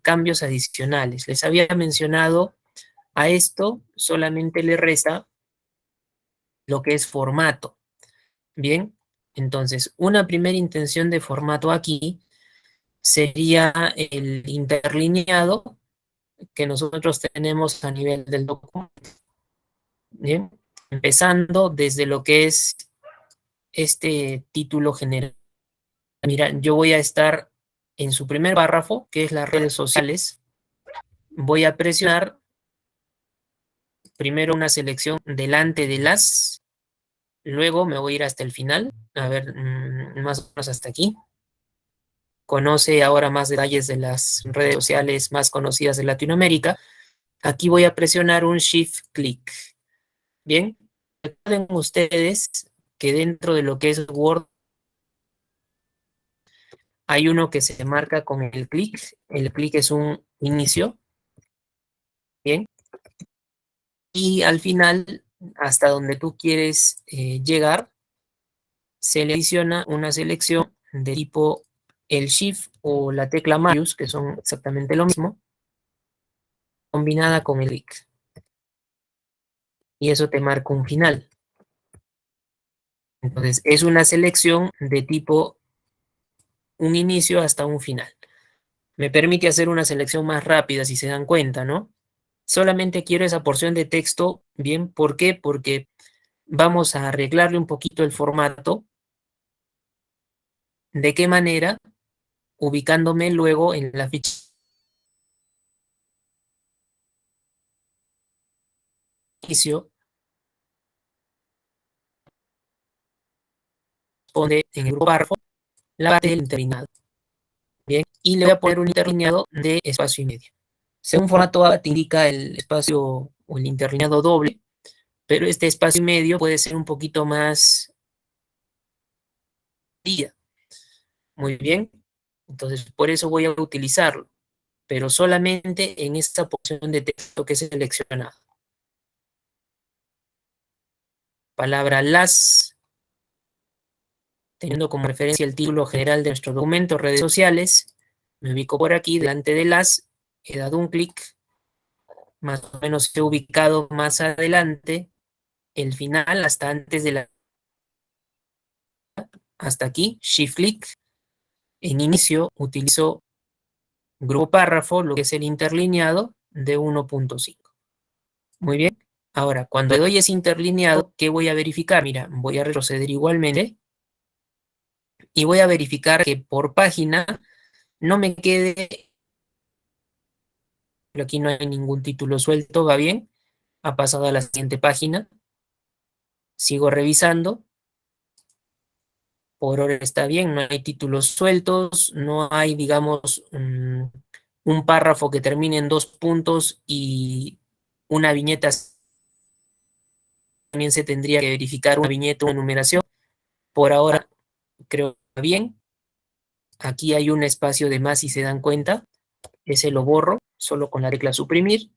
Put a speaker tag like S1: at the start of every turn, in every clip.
S1: cambios adicionales. Les había mencionado, a esto solamente le resta lo que es formato. Bien, entonces una primera intención de formato aquí sería el interlineado que nosotros tenemos a nivel del documento. Bien, empezando desde lo que es este título general. Mira, yo voy a estar en su primer párrafo, que es las redes sociales. Voy a presionar primero una selección delante de las, luego me voy a ir hasta el final, a ver, más o menos hasta aquí. Conoce ahora más detalles de las redes sociales más conocidas de Latinoamérica. Aquí voy a presionar un Shift clic. Bien, recuerden ustedes que dentro de lo que es Word hay uno que se marca con el clic. El clic es un inicio. Bien. Y al final, hasta donde tú quieres llegar, se le adiciona una selección de tipo el Shift o la tecla Mouse, que son exactamente lo mismo, combinada con el clic. Y eso te marca un final. Entonces, es una selección de tipo un inicio hasta un final. Me permite hacer una selección más rápida, si se dan cuenta, ¿no? Solamente quiero esa porción de texto, ¿bien? ¿Por qué? Porque vamos a arreglarle un poquito el formato. ¿De qué manera? Ubicándome luego en la ficha de inicio, pone en el grupo párrafo la parte del interlineado. Bien, y le voy a poner un interlineado de espacio y medio. Según formato A te indica el espacio o el interlineado doble, pero este espacio y medio puede ser un poquito más día. Muy bien, entonces por eso voy a utilizarlo, pero solamente en esta porción de texto que he seleccionado. Palabra las, teniendo como referencia el título general de nuestro documento, redes sociales, me ubico por aquí, delante de las, he dado un clic, más o menos he ubicado más adelante el final hasta antes de la, hasta aquí, shift clic, en inicio utilizo grupo párrafo, lo que es el interlineado de 1.5. Muy bien, ahora cuando le doy ese interlineado, ¿qué voy a verificar? Mira, voy a retroceder igualmente y voy a verificar que por página no me quede, aquí no hay ningún título suelto, va bien, ha pasado a la siguiente página, sigo revisando, por ahora está bien, no hay títulos sueltos, no hay, digamos, un párrafo que termine en 2 puntos y una viñeta. También se tendría que verificar una viñeta, una numeración. Por ahora creo que está bien. Aquí hay un espacio de más si se dan cuenta. Ese lo borro solo con la tecla suprimir.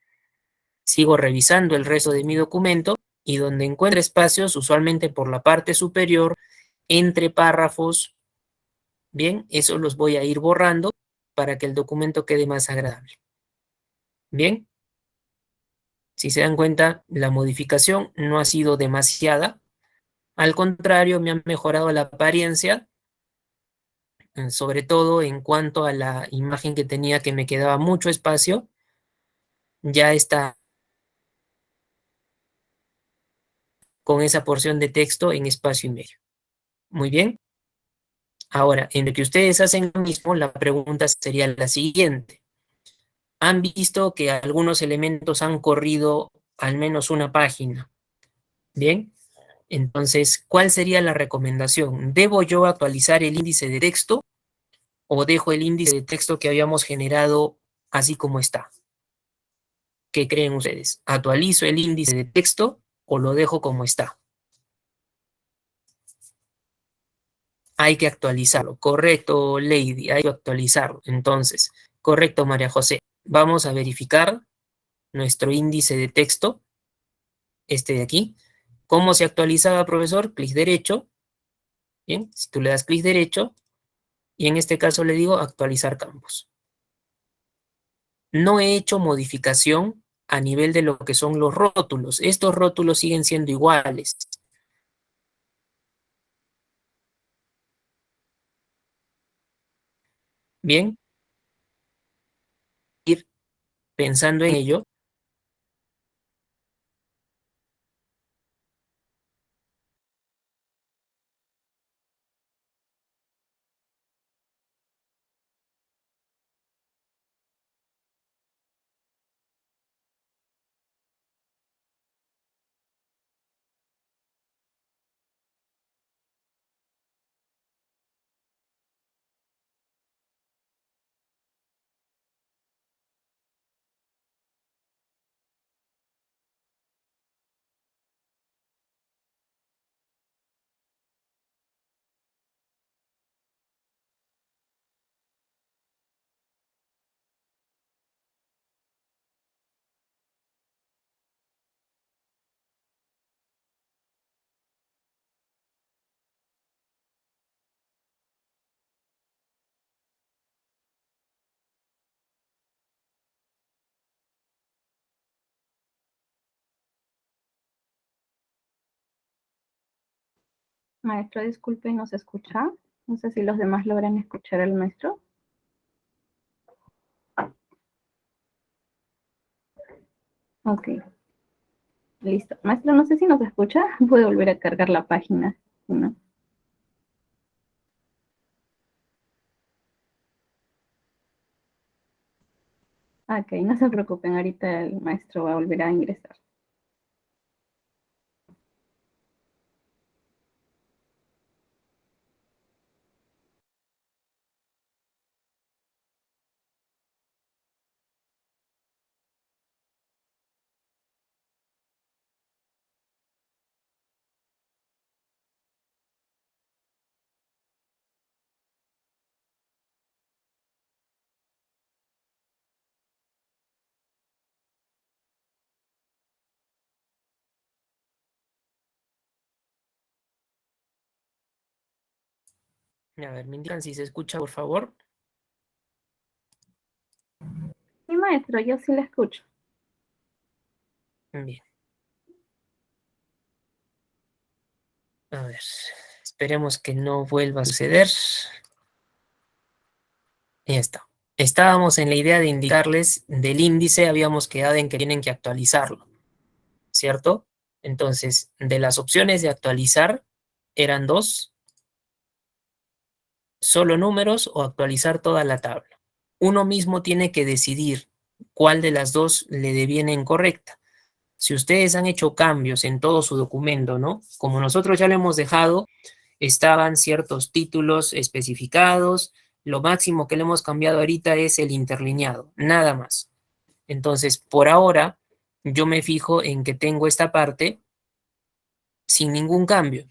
S1: Sigo revisando el resto de mi documento y donde encuentre espacios, usualmente por la parte superior, entre párrafos, bien, eso los voy a ir borrando para que el documento quede más agradable. Bien, si se dan cuenta, la modificación no ha sido demasiada. Al contrario, me ha mejorado la apariencia, sobre todo en cuanto a la imagen que tenía que me quedaba mucho espacio. Ya está con esa porción de texto en espacio y medio. Muy bien. Ahora, en lo que ustedes hacen lo mismo, la pregunta sería la siguiente. Han visto que algunos elementos han corrido al menos una página. Bien. Entonces, ¿cuál sería la recomendación? ¿Debo yo actualizar el índice de texto o dejo el índice de texto que habíamos generado así como está? ¿Qué creen ustedes? ¿Actualizo el índice de texto o lo dejo como está? Hay que actualizarlo. Correcto, Lady, hay que actualizarlo. Entonces, correcto, María José. Vamos a verificar nuestro índice de texto, este de aquí. ¿Cómo se actualizaba, profesor? Clic derecho. Bien, si tú le das clic derecho, y en este caso le digo actualizar campos. no he hecho modificación a nivel de lo que son los rótulos. Estos rótulos siguen siendo iguales. Bien, ir pensando en ello.
S2: Maestro, disculpe, ¿no se escucha? No sé si los demás logran escuchar al maestro. Ok, listo. Maestro, no sé si nos escucha. Puede volver a cargar la página. ¿No? Ok, no se preocupen, ahorita el maestro va a volver a ingresar.
S1: A ver, me indican si se escucha, por favor.
S2: Sí, maestro, yo sí la escucho.
S1: Bien, a ver, esperemos que no vuelva a suceder. Ya está. Estábamos en la idea de indicarles del índice, habíamos quedado en que tienen que actualizarlo, ¿cierto? Entonces, de las opciones de actualizar eran dos: solo números o actualizar toda la tabla. Uno mismo tiene que decidir cuál de las dos le deviene incorrecta. Si ustedes han hecho cambios en todo su documento, ¿no? Como nosotros ya lo hemos dejado, estaban ciertos títulos especificados. Lo máximo que le hemos cambiado ahorita es el interlineado, nada más. Entonces, por ahora, yo me fijo en que tengo esta parte sin ningún cambio.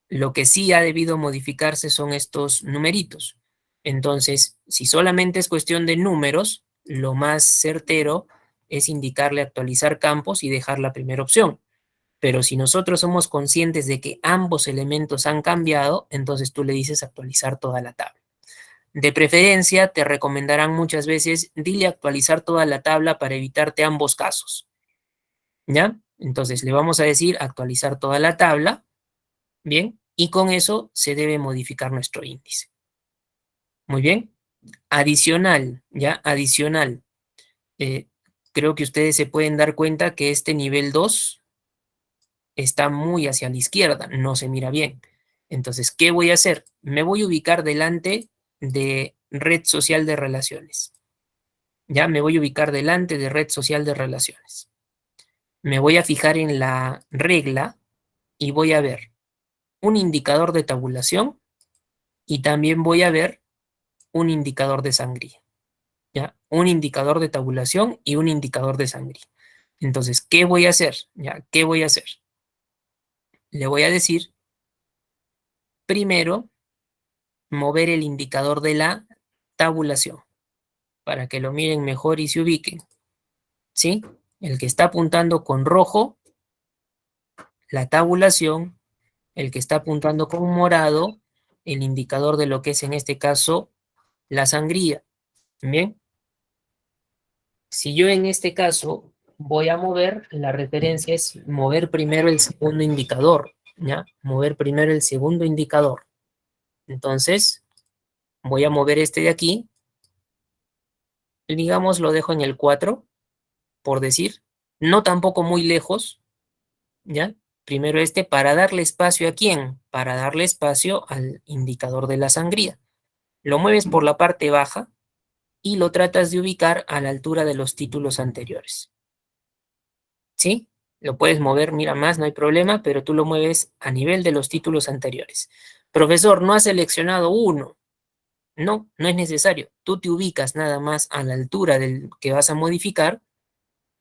S1: Lo que sí ha debido modificarse son estos numeritos. Entonces, si solamente es cuestión de números, lo más certero es indicarle actualizar campos y dejar la primera opción. Pero si nosotros somos conscientes de que ambos elementos han cambiado, entonces tú le dices actualizar toda la tabla. De preferencia, te recomendarán muchas veces, dile actualizar toda la tabla para evitarte ambos casos. ¿Ya? Entonces le vamos a decir actualizar toda la tabla, ¿bien? Y con eso se debe modificar nuestro índice. Muy bien. Adicional, ¿ya? Adicional. eh, Creo que ustedes se pueden dar cuenta que este nivel 2 está muy hacia la izquierda, no se mira bien. Entonces, ¿qué voy a hacer? Me voy a ubicar delante de red social de relaciones. Ya me voy a ubicar delante de red social de relaciones. Me voy a fijar en la regla y voy a ver un indicador de tabulación y también voy a ver un indicador de sangría. ¿Ya? Un indicador de tabulación y un indicador de sangría. Entonces, ¿qué voy a hacer? ¿Ya? ¿Qué voy a hacer? Le voy a decir primero mover el indicador de la tabulación para que lo miren mejor y se ubiquen. ¿Sí? El que está apuntando con rojo, la tabulación; el que está apuntando con morado, el indicador de lo que es en este caso la sangría. Bien, Si yo en este caso voy a mover, la referencia es mover primero el segundo indicador, ¿ya? Mover primero el segundo indicador. Entonces, voy a mover este de aquí, y digamos lo dejo en el 4, por decir, no tampoco muy lejos, ¿ya? Primero este para darle espacio ¿a quién? Para darle espacio al indicador de la sangría. Lo mueves por la parte baja y lo tratas de ubicar a la altura de los títulos anteriores. ¿Sí? Lo puedes mover, mira más, no hay problema, pero tú lo mueves a nivel de los títulos anteriores. Profesor, no ha seleccionado uno. No, no es necesario. Tú te ubicas nada más a la altura del que vas a modificar,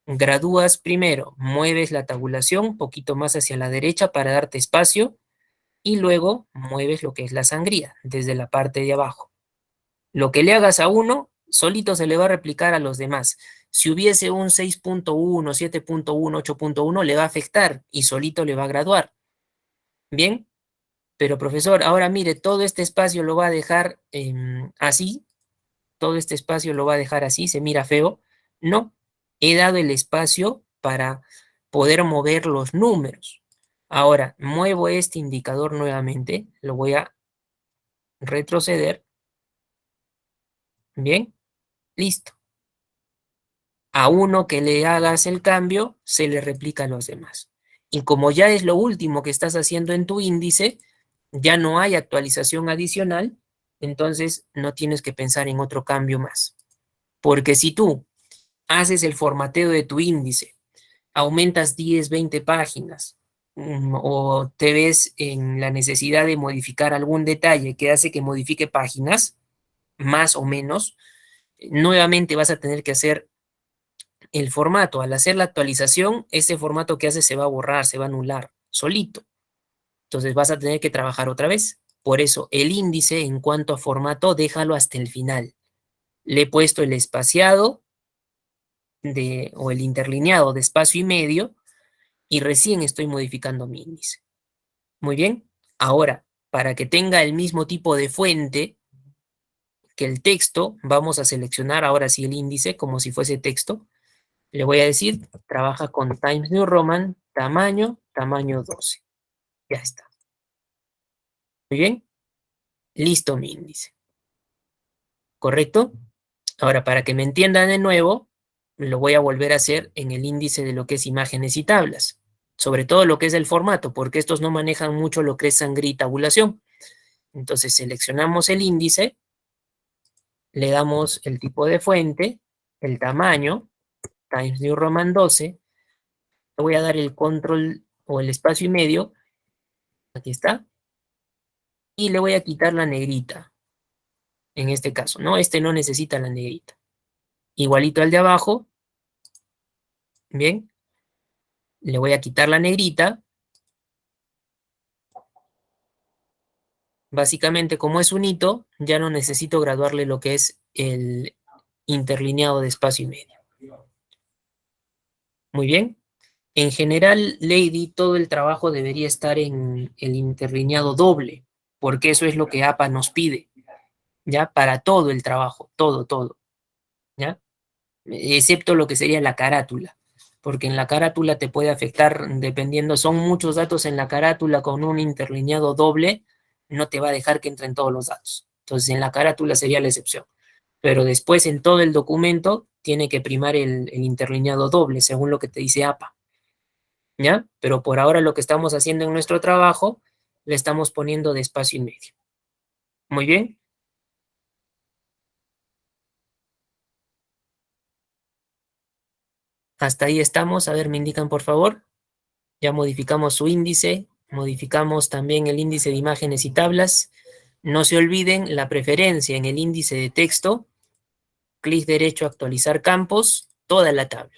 S1: gradúas primero, mueves la tabulación un poquito más hacia la derecha para darte espacio y luego mueves lo que es la sangría desde la parte de abajo. Lo que le hagas a uno, solito se le va a replicar a los demás. Si hubiese un 6.1, 7.1, 8.1, le va a afectar y solito le va a graduar. ¿Bien? Pero profesor, ahora mire, todo este espacio lo va a dejar así, todo este espacio lo va a dejar así, se mira feo. No, he dado el espacio para poder mover los números. Ahora, muevo este indicador nuevamente, lo voy a retroceder. Bien, listo. A uno que le hagas el cambio, se le replica a los demás. Y como ya es lo último que estás haciendo en tu índice, ya no hay actualización adicional, entonces no tienes que pensar en otro cambio más. Porque si tú haces el formateo de tu índice, aumentas 10, 20 páginas, o te ves en la necesidad de modificar algún detalle que hace que modifique páginas, más o menos, nuevamente vas a tener que hacer el formato. Al hacer la actualización, ese formato que hace se va a borrar, se va a anular solito. Entonces vas a tener que trabajar otra vez. Por eso el índice en cuanto a formato, déjalo hasta el final. Le he puesto el espaciado o el interlineado de espacio y medio y recién estoy modificando mi índice. Muy bien. Ahora, para que tenga el mismo tipo de fuente que el texto, vamos a seleccionar ahora sí el índice como si fuese texto. Le voy a decir, trabaja con Times New Roman, tamaño 12. Ya está. Muy bien. Listo mi índice. ¿Correcto? Ahora, para que me entiendan de nuevo, lo voy a volver a hacer en el índice de lo que es imágenes y tablas. Sobre todo lo que es el formato, porque estos no manejan mucho lo que es sangría y tabulación. Entonces seleccionamos el índice, le damos el tipo de fuente, el tamaño, Times New Roman 12, le voy a dar el control o el espacio y medio, aquí está, y le voy a quitar la negrita, en este caso, ¿no? Este no necesita la negrita. Igualito al de abajo, bien, le voy a quitar la negrita. Básicamente, como es un hito, ya no necesito graduarle lo que es el interlineado de espacio y medio. Muy bien. En general, Lady, todo el trabajo debería estar en el interlineado doble, porque eso es lo que APA nos pide, ¿ya? Para todo el trabajo, todo, ¿ya? Excepto lo que sería la carátula, porque en la carátula te puede afectar, dependiendo, son muchos datos en la carátula con un interlineado doble, no te va a dejar que entren todos los datos. Entonces, en la carátula sería la excepción. Pero después en todo el documento tiene que primar el interlineado doble, según lo que te dice APA. ¿Ya? Pero por ahora lo que estamos haciendo en nuestro trabajo, le estamos poniendo de espacio y medio. Muy bien. Hasta ahí estamos. A ver, me indican por favor. Ya modificamos su índice, modificamos también el índice de imágenes y tablas. No se olviden la preferencia en el índice de texto. Clic derecho, actualizar campos, toda la tabla.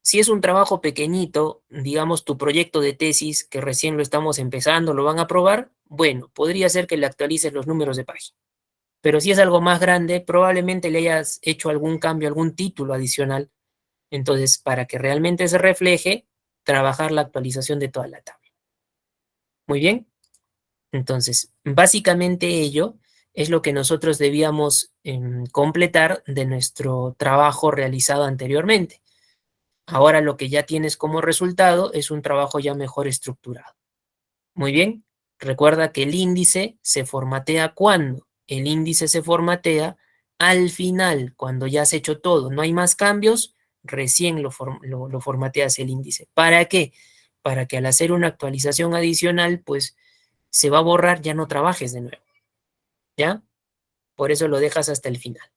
S1: Si es un trabajo pequeñito, digamos tu proyecto de tesis, que recién lo estamos empezando, lo van a probar, bueno, podría ser que le actualices los números de página. Pero si es algo más grande, probablemente le hayas hecho algún cambio, algún título adicional. Entonces, para que realmente se refleje, trabajar la actualización de toda la tabla. Muy bien. Entonces, básicamente ello es lo que nosotros debíamos completar de nuestro trabajo realizado anteriormente. Ahora lo que ya tienes como resultado es un trabajo ya mejor estructurado. Muy bien, recuerda que el índice se formatea ¿cuándo? El índice se formatea al final, cuando ya has hecho todo, no hay más cambios, recién lo formateas el índice. ¿Para qué? Para que al hacer una actualización adicional, pues se va a borrar, ya no trabajes de nuevo. ¿Ya? Por eso lo dejas hasta el final.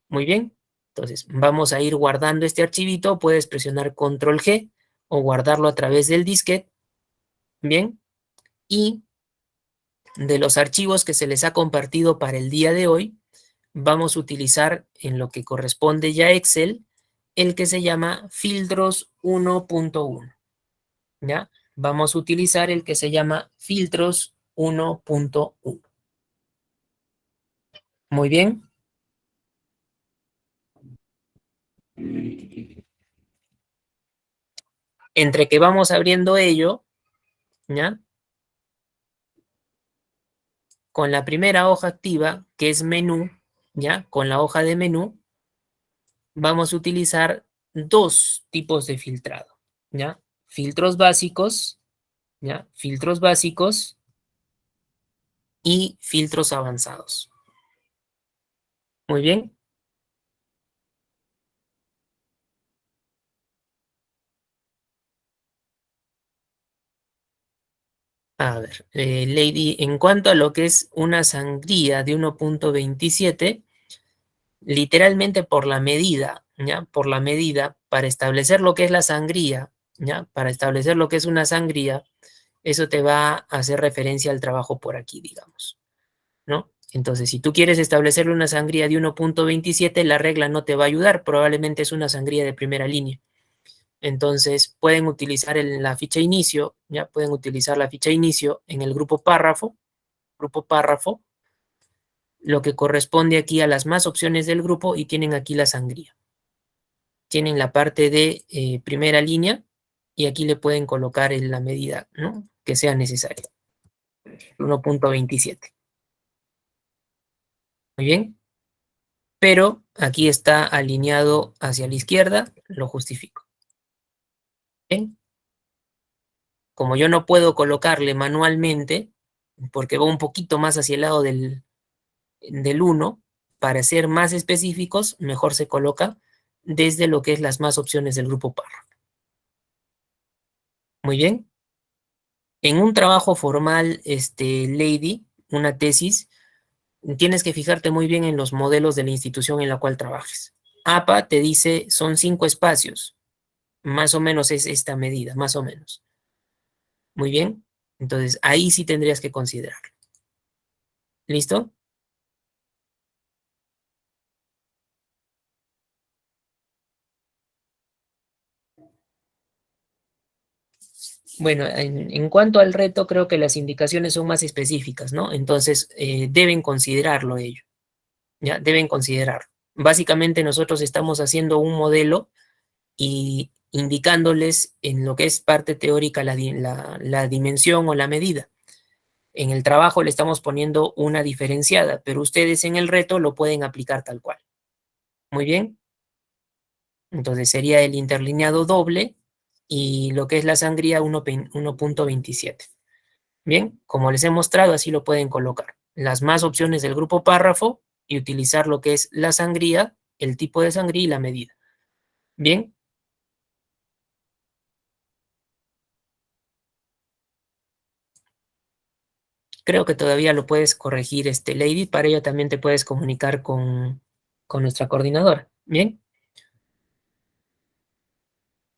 S1: Muy bien. Entonces, vamos a ir guardando este archivito. Puedes presionar Control G o guardarlo a través del disquete. Bien. Y de los archivos que se les ha compartido para el día de hoy, vamos a utilizar en lo que corresponde ya a Excel, el que se llama filtros 1.1. ¿Ya? Vamos a utilizar el que se llama filtros 1.1. Muy bien. Entre que vamos abriendo ello, ¿ya? Con la primera hoja activa, que es menú, ¿ya? Con la hoja de menú, vamos a utilizar dos tipos de filtrado, ¿ya? Filtros básicos, ¿ya? Filtros básicos y filtros avanzados. Muy bien. A ver, Lady, en cuanto a lo que es una sangría de 1.27, literalmente por la medida, ¿ya? Por la medida, para establecer lo que es la sangría, ¿ya? Para establecer lo que es una sangría, eso te va a hacer referencia al trabajo por aquí, digamos, ¿no? Entonces, si tú quieres establecerle una sangría de 1.27, la regla no te va a ayudar, probablemente es una sangría de primera línea. Entonces, pueden utilizar la ficha inicio, ya pueden utilizar la ficha inicio en el grupo párrafo, lo que corresponde aquí a las más opciones del grupo y tienen aquí la sangría. Tienen la parte de primera línea y aquí le pueden colocar en la medida, ¿no? Que sea necesaria. 1.27. Muy bien. Pero aquí está alineado hacia la izquierda, lo justifico. Bien. Como yo no puedo colocarle manualmente, porque va un poquito más hacia el lado del 1, para ser más específicos, mejor se coloca desde lo que es las más opciones del grupo párrafo. Muy bien. En un trabajo formal, Lady, una tesis, tienes que fijarte muy bien en los modelos de la institución en la cual trabajes. APA te dice son 5 espacios. Más o menos es esta medida, más o menos. Muy bien. Entonces, ahí sí tendrías que considerarlo. ¿Listo? Bueno, en cuanto al reto, creo que las indicaciones son más específicas, ¿no? Entonces, deben considerarlo ello. ¿Ya? Deben considerarlo. Básicamente, nosotros estamos haciendo un modelo y indicándoles en lo que es parte teórica la dimensión o la medida. En el trabajo le estamos poniendo una diferenciada, pero ustedes en el reto lo pueden aplicar tal cual. Muy bien. Entonces sería el interlineado doble y lo que es la sangría 1.27. Bien, como les he mostrado, así lo pueden colocar. Las más opciones del grupo párrafo y utilizar lo que es la sangría, el tipo de sangría y la medida. Bien. Creo que todavía lo puedes corregir, Lady. Para ello también te puedes comunicar con nuestra coordinadora. Bien.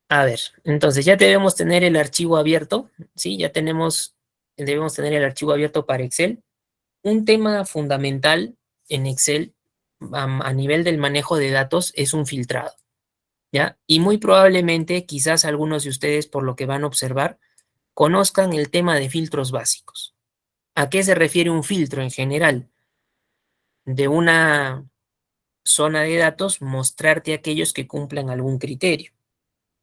S1: A ver, entonces ya debemos tener el archivo abierto. Sí, debemos tener el archivo abierto para Excel. Un tema fundamental en Excel a nivel del manejo de datos es un filtrado, ¿ya? Y muy probablemente, quizás algunos de ustedes, por lo que van a observar, conozcan el tema de filtros básicos. ¿A qué se refiere un filtro en general? De una zona de datos, mostrarte aquellos que cumplan algún criterio.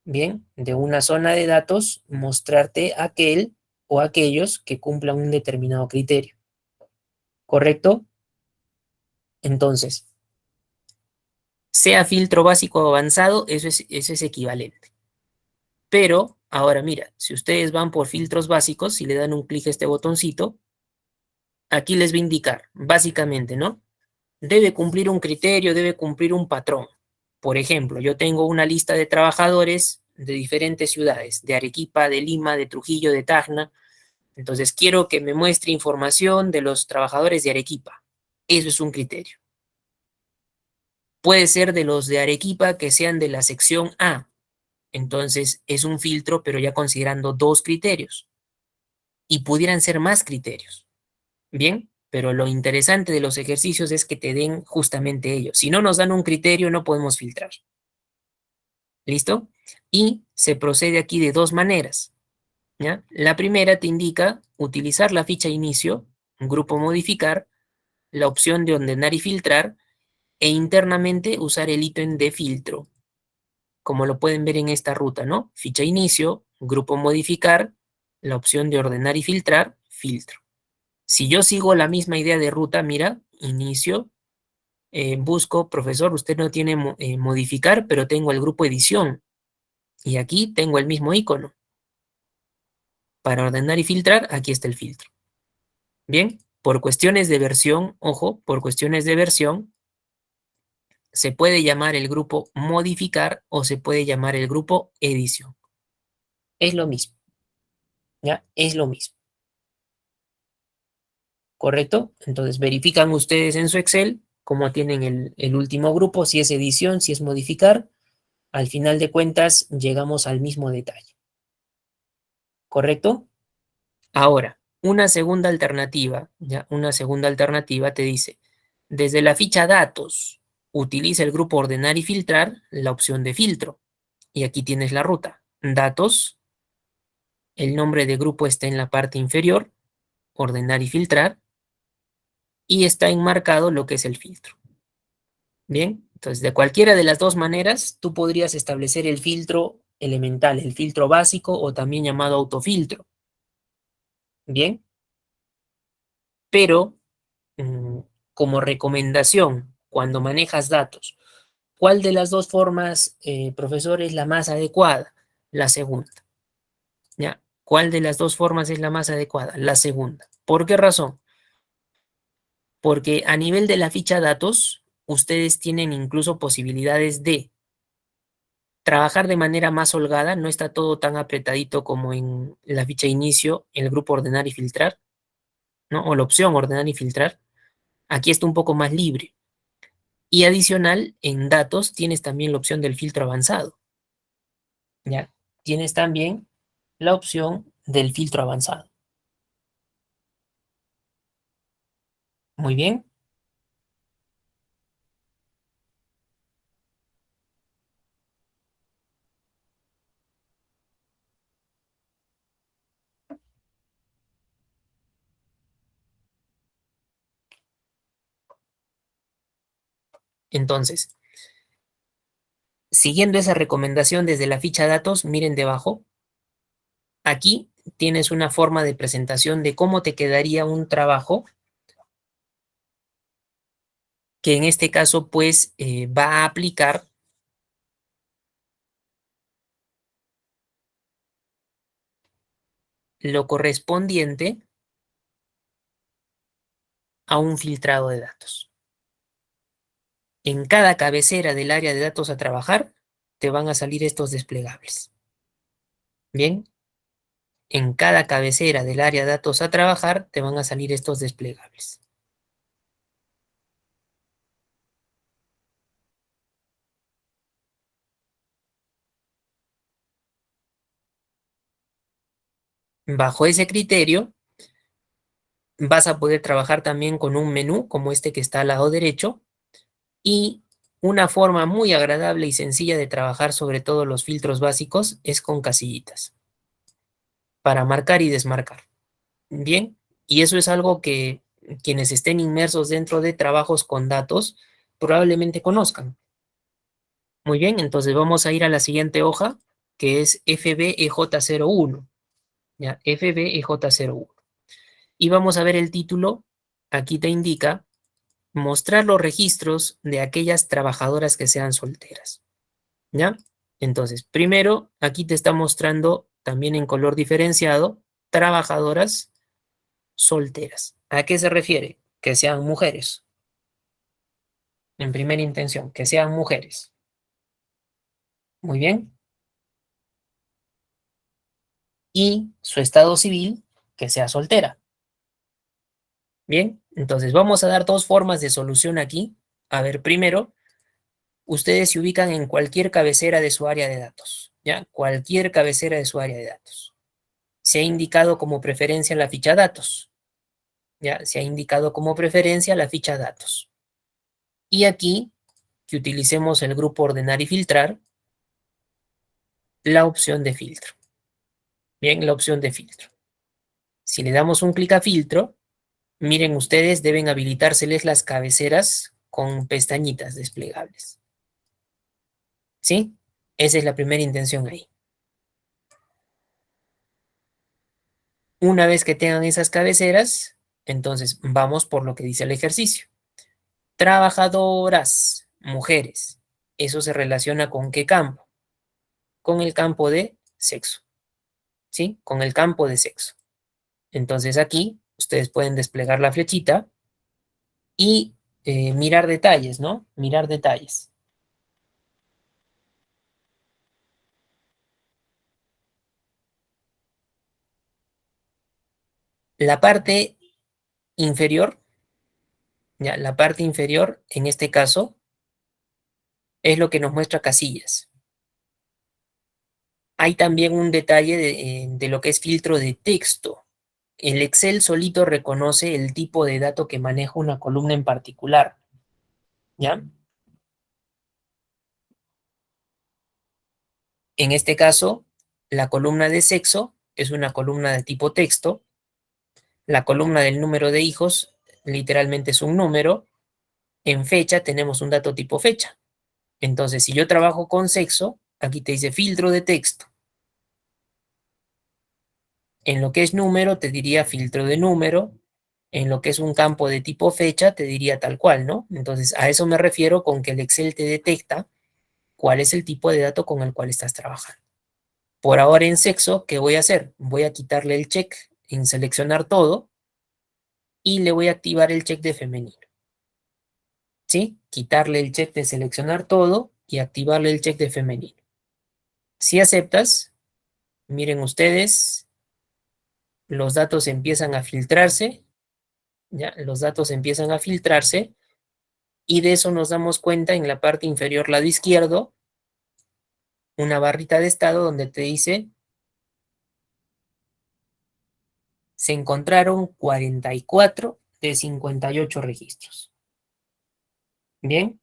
S1: Bien, de una zona de datos, mostrarte aquel o aquellos que cumplan un determinado criterio. ¿Correcto? Entonces, sea filtro básico o avanzado, eso es equivalente. Pero, ahora mira, si ustedes van por filtros básicos, si le dan un clic a este botoncito, aquí les va a indicar, básicamente, ¿no? Debe cumplir un criterio, debe cumplir un patrón. Por ejemplo, yo tengo una lista de trabajadores de diferentes ciudades, de Arequipa, de Lima, de Trujillo, de Tacna. Entonces, quiero que me muestre información de los trabajadores de Arequipa. Eso es un criterio. Puede ser de los de Arequipa que sean de la sección A. Entonces, es un filtro, pero ya considerando dos criterios. Y pudieran ser más criterios. Bien, pero lo interesante de los ejercicios es que te den justamente ellos. Si no nos dan un criterio, no podemos filtrar. ¿Listo? Y se procede aquí de dos maneras. ¿Ya? La primera te indica utilizar la ficha inicio, grupo modificar, la opción de ordenar y filtrar, e internamente usar el ítem de filtro, como lo pueden ver en esta ruta, ¿no? Ficha inicio, grupo modificar, la opción de ordenar y filtrar, filtro. Si yo sigo la misma idea de ruta, mira, inicio, busco, profesor, usted no tiene modificar, pero tengo el grupo edición. Y aquí tengo el mismo icono. Para ordenar y filtrar, aquí está el filtro. Bien, por cuestiones de versión, ojo, por cuestiones de versión, se puede llamar el grupo modificar o se puede llamar el grupo edición. Es lo mismo, ¿ya? Es lo mismo. ¿Correcto? Entonces verifican ustedes en su Excel cómo tienen el último grupo, si es edición, si es modificar. Al final de cuentas, llegamos al mismo detalle. ¿Correcto? Ahora, una segunda alternativa, ¿ya? Una segunda alternativa te dice, desde la ficha datos, utiliza el grupo ordenar y filtrar, la opción de filtro. Y aquí tienes la ruta. Datos, el nombre de grupo está en la parte inferior, ordenar y filtrar, y está enmarcado lo que es el filtro. Bien, entonces de cualquiera de las dos maneras, tú podrías establecer el filtro elemental, el filtro básico o también llamado autofiltro. Bien, pero como recomendación, cuando manejas datos, ¿cuál de las dos formas, profesor, es la más adecuada? La segunda. ¿Ya? ¿Cuál de las dos formas es la más adecuada? La segunda. ¿Por qué razón? Porque a nivel de la ficha datos, ustedes tienen incluso posibilidades de trabajar de manera más holgada, no está todo tan apretadito como en la ficha inicio, el grupo ordenar y filtrar, ¿no? O la opción ordenar y filtrar. Aquí está un poco más libre. Y adicional, en datos tienes también la opción del filtro avanzado, ¿ya? Tienes también la opción del filtro avanzado. Muy bien. Entonces, siguiendo esa recomendación desde la ficha datos, miren debajo. Aquí tienes una forma de presentación de cómo te quedaría un trabajo que en este caso pues va a aplicar lo correspondiente a un filtrado de datos. En cada cabecera del área de datos a trabajar te van a salir estos desplegables. Bien, en cada cabecera del área de datos a trabajar te van a salir estos desplegables. Bajo ese criterio, vas a poder trabajar también con un menú como este que está al lado derecho y una forma muy agradable y sencilla de trabajar sobre todo los filtros básicos es con casillitas para marcar y desmarcar. Bien, y eso es algo que quienes estén inmersos dentro de trabajos con datos probablemente conozcan. Muy bien, entonces vamos a ir a la siguiente hoja que es FBEJ01. ¿Ya? FBEJ01. Y vamos a ver el título. Aquí te indica mostrar los registros de aquellas trabajadoras que sean solteras. ¿Ya? Entonces, primero, aquí te está mostrando también en color diferenciado, trabajadoras solteras. ¿A qué se refiere? Que sean mujeres. En primera intención, que sean mujeres. Muy bien. Y su estado civil, que sea soltera. Bien, entonces vamos a dar dos formas de solución aquí. A ver, primero, ustedes se ubican en cualquier cabecera de su área de datos, ¿ya? Cualquier cabecera de su área de datos. Se ha indicado como preferencia la ficha datos, ¿ya? Se ha indicado como preferencia la ficha datos. Y aquí, que utilicemos el grupo ordenar y filtrar, la opción de filtro. Bien, la opción de filtro. Si le damos un clic a filtro, miren ustedes, deben habilitárseles las cabeceras con pestañitas desplegables. ¿Sí? Esa es la primera intención ahí. Una vez que tengan esas cabeceras, entonces vamos por lo que dice el ejercicio. Trabajadoras, mujeres. ¿Eso se relaciona con qué campo? Con el campo de sexo. ¿Sí? Con el campo de sexo. Entonces aquí ustedes pueden desplegar la flechita y mirar detalles, ¿no? Mirar detalles. La parte inferior, ya, la parte inferior, en este caso, es lo que nos muestra casillas. Hay también un detalle de lo que es filtro de texto. El Excel solito reconoce el tipo de dato que maneja una columna en particular, ¿ya? En este caso, la columna de sexo es una columna de tipo texto, la columna del número de hijos literalmente es un número, en fecha tenemos un dato tipo fecha. Entonces, si yo trabajo con sexo, aquí te dice filtro de texto. En lo que es número, te diría filtro de número. En lo que es un campo de tipo fecha, te diría tal cual, ¿no? Entonces, a eso me refiero con que el Excel te detecta cuál es el tipo de dato con el cual estás trabajando. Por ahora en sexo, ¿qué voy a hacer? Voy a quitarle el check en seleccionar todo y le voy a activar el check de femenino. ¿Sí? Quitarle el check de seleccionar todo y activarle el check de femenino. Si aceptas, miren ustedes, los datos empiezan a filtrarse, ¿ya? Los datos empiezan a filtrarse y de eso nos damos cuenta en la parte inferior lado izquierdo, una barrita de estado donde te dice se encontraron 44 de 58 registros. Bien,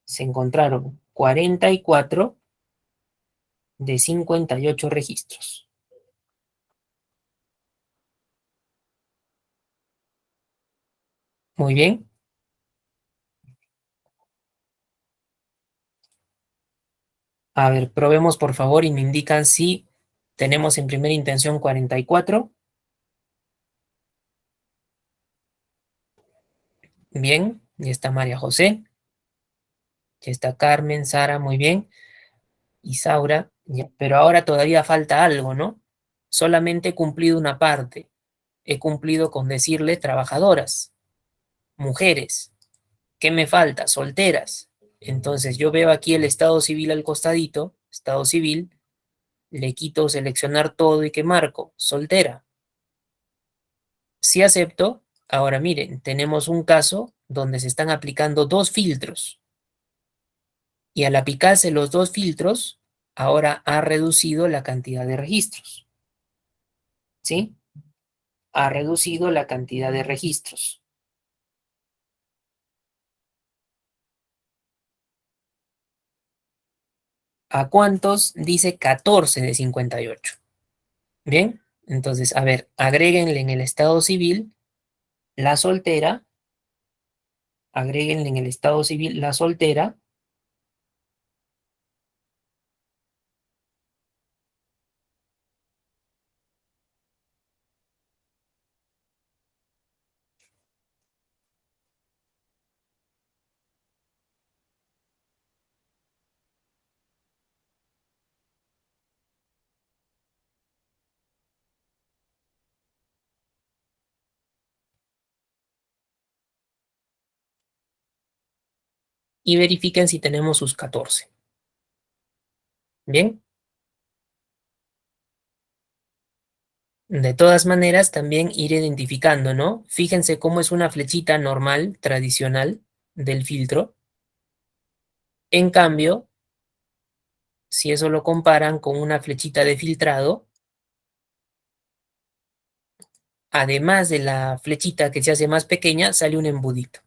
S1: se encontraron 44 de 58 registros. Muy bien. A ver, probemos por favor y me indican si tenemos en primera intención 44. Bien, ya está María José, ya está Carmen, Sara, muy bien. Isaura, ya, pero ahora todavía falta algo, ¿no? Solamente he cumplido una parte. He cumplido con decirle trabajadoras, mujeres. ¿Qué me falta? Solteras. Entonces yo veo aquí el estado civil al costadito, estado civil, le quito seleccionar todo y ¿qué marco? Soltera. Si acepto, ahora miren, tenemos un caso donde se están aplicando dos filtros y al aplicarse los dos filtros, ahora ha reducido la cantidad de registros. ¿Sí? Ha reducido la cantidad de registros. ¿A cuántos? Dice 14 de 58. Bien, entonces, a ver, agréguenle en el estado civil la soltera, agréguenle en el estado civil la soltera, y verifiquen si tenemos sus 14. Bien. De todas maneras, también ir identificando, ¿no? Fíjense cómo es una flechita normal, tradicional, del filtro. En cambio, si eso lo comparan con una flechita de filtrado, además de la flechita que se hace más pequeña, sale un embudito.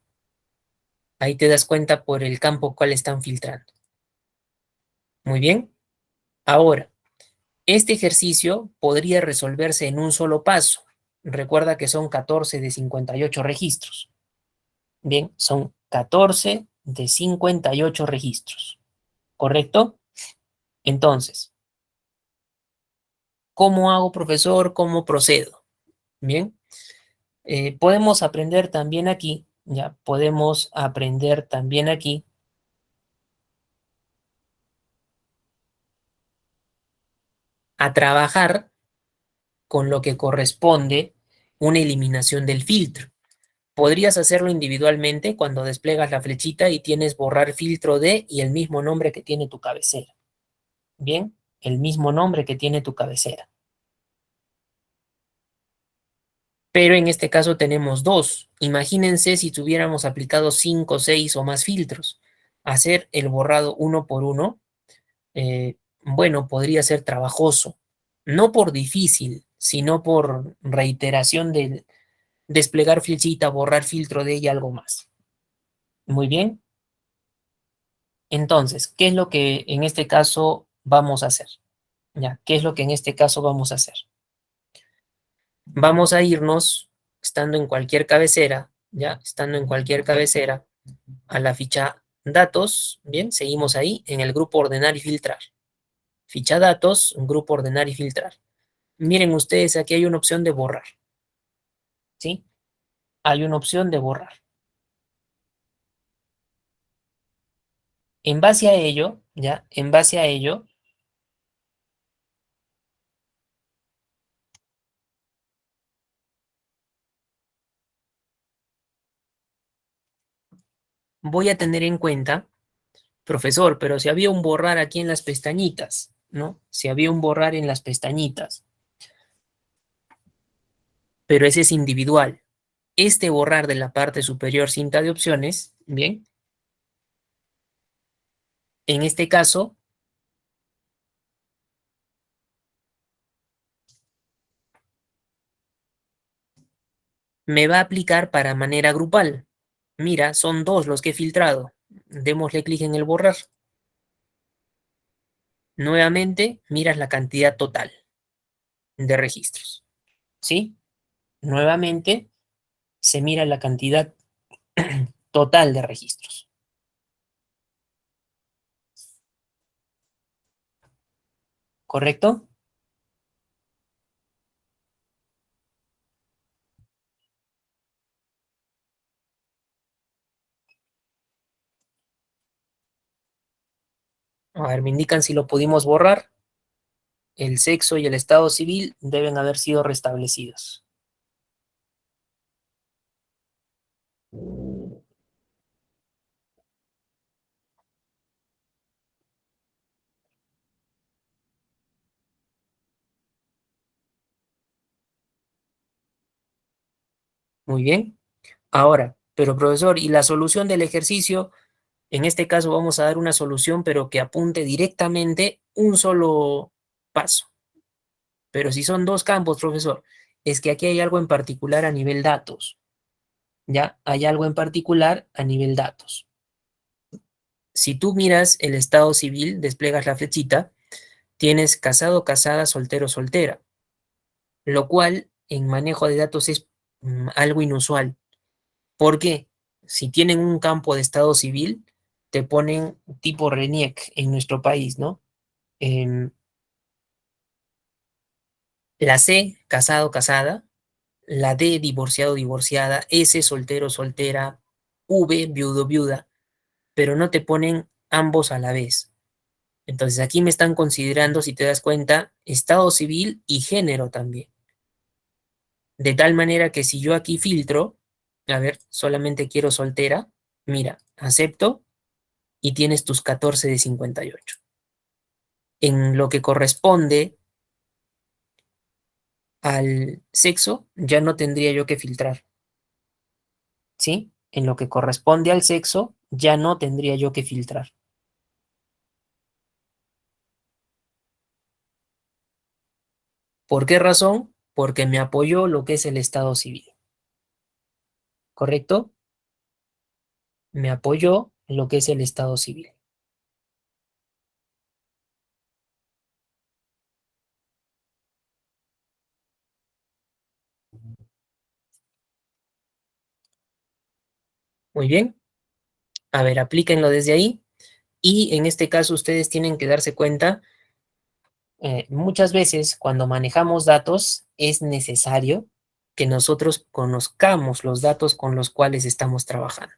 S1: Ahí te das cuenta por el campo cuál están filtrando. Muy bien. Ahora, este ejercicio podría resolverse en un solo paso. Recuerda que son 14 de 58 registros. Bien, son 14 de 58 registros. ¿Correcto? Entonces, ¿cómo hago, profesor? ¿Cómo procedo? Bien, podemos aprender también aquí, ya, podemos aprender también aquí a trabajar con lo que corresponde una eliminación del filtro. Podrías hacerlo individualmente cuando desplegas la flechita y tienes borrar filtro de y el mismo nombre que tiene tu cabecera. Bien, el mismo nombre que tiene tu cabecera. Pero en este caso tenemos dos. Imagínense si tuviéramos aplicado 5, 6 o más filtros. Hacer el borrado uno por uno, bueno, podría ser trabajoso. No por difícil, sino por reiteración de desplegar flechita, borrar filtro de y algo más. Muy bien. Entonces, ¿qué es lo que en este caso vamos a hacer? Ya, ¿qué es lo que en este caso vamos a hacer? Vamos a irnos, estando en cualquier cabecera, ya, estando en cualquier cabecera, a la ficha datos, bien, seguimos ahí en el grupo ordenar y filtrar. Ficha datos, grupo ordenar y filtrar. Miren ustedes, aquí hay una opción de borrar, ¿sí? Hay una opción de borrar. En base a ello, ya, en base a ello, voy a tener en cuenta, profesor, pero si había un borrar aquí en las pestañitas, ¿no? Si había un borrar en las pestañitas, pero ese es individual. Este borrar de la parte superior cinta de opciones, bien, en este caso, me va a aplicar para manera grupal. Mira, son dos los que he filtrado. Démosle clic en el borrar. Nuevamente, miras la cantidad total de registros. ¿Sí? Nuevamente, se mira la cantidad total de registros. ¿Correcto? A ver, me indican si lo pudimos borrar. El sexo y el estado civil deben haber sido restablecidos. Muy bien. Ahora, pero profesor, ¿y la solución del ejercicio? En este caso vamos a dar una solución, pero que apunte directamente un solo paso. Pero si son dos campos, profesor, es que aquí hay algo en particular a nivel datos. ¿Ya? Hay algo en particular a nivel datos. Si tú miras el estado civil, desplegas la flechita, tienes casado, casada, soltero, soltera, lo cual en manejo de datos es algo inusual. ¿Por qué? Si tienen un campo de estado civil, te ponen tipo RENIEC en nuestro país, ¿no? Em, la C, casado, casada, la D, divorciado, divorciada, S, soltero, soltera, V, viudo, viuda, pero no te ponen ambos a la vez. Entonces aquí me están considerando, si te das cuenta, estado civil y género también. De tal manera que si yo aquí filtro, a ver, solamente quiero soltera, mira, acepto y tienes tus 14 de 58. En lo que corresponde al sexo, ya no tendría yo que filtrar, ¿sí? En lo que corresponde al sexo, ya no tendría yo que filtrar. ¿Por qué razón? Porque me apoyó lo que es el estado civil, ¿correcto? Me apoyó lo que es el estado civil. Muy bien. A ver, aplíquenlo desde ahí. Y en este caso ustedes tienen que darse cuenta, muchas veces cuando manejamos datos es necesario que nosotros conozcamos los datos con los cuales estamos trabajando.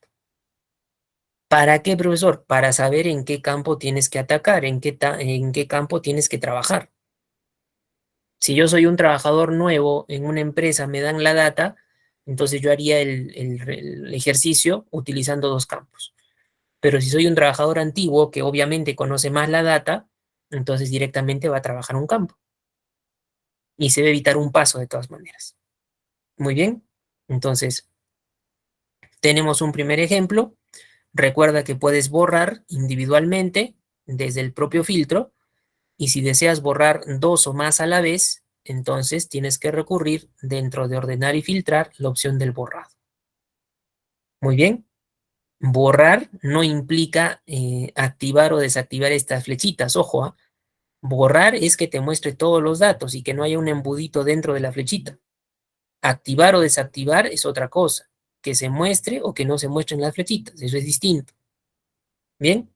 S1: ¿Para qué, profesor? Para saber en qué campo tienes que atacar, en qué campo tienes que trabajar. Si yo soy un trabajador nuevo en una empresa, me dan la data, entonces yo haría el ejercicio utilizando dos campos. Pero si soy un trabajador antiguo que obviamente conoce más la data, entonces directamente va a trabajar un campo y se debe evitar un paso de todas maneras. Muy bien, entonces tenemos un primer ejemplo. Recuerda que puedes borrar individualmente desde el propio filtro y si deseas borrar dos o más a la vez, entonces tienes que recurrir dentro de ordenar y filtrar la opción del borrado. Muy bien, borrar no implica activar o desactivar estas flechitas, ojo, ¿ah? Borrar es que te muestre todos los datos y que no haya un embudito dentro de la flechita. Activar o desactivar es otra cosa, que se muestre o que no se muestren las flechitas, eso es distinto. Bien,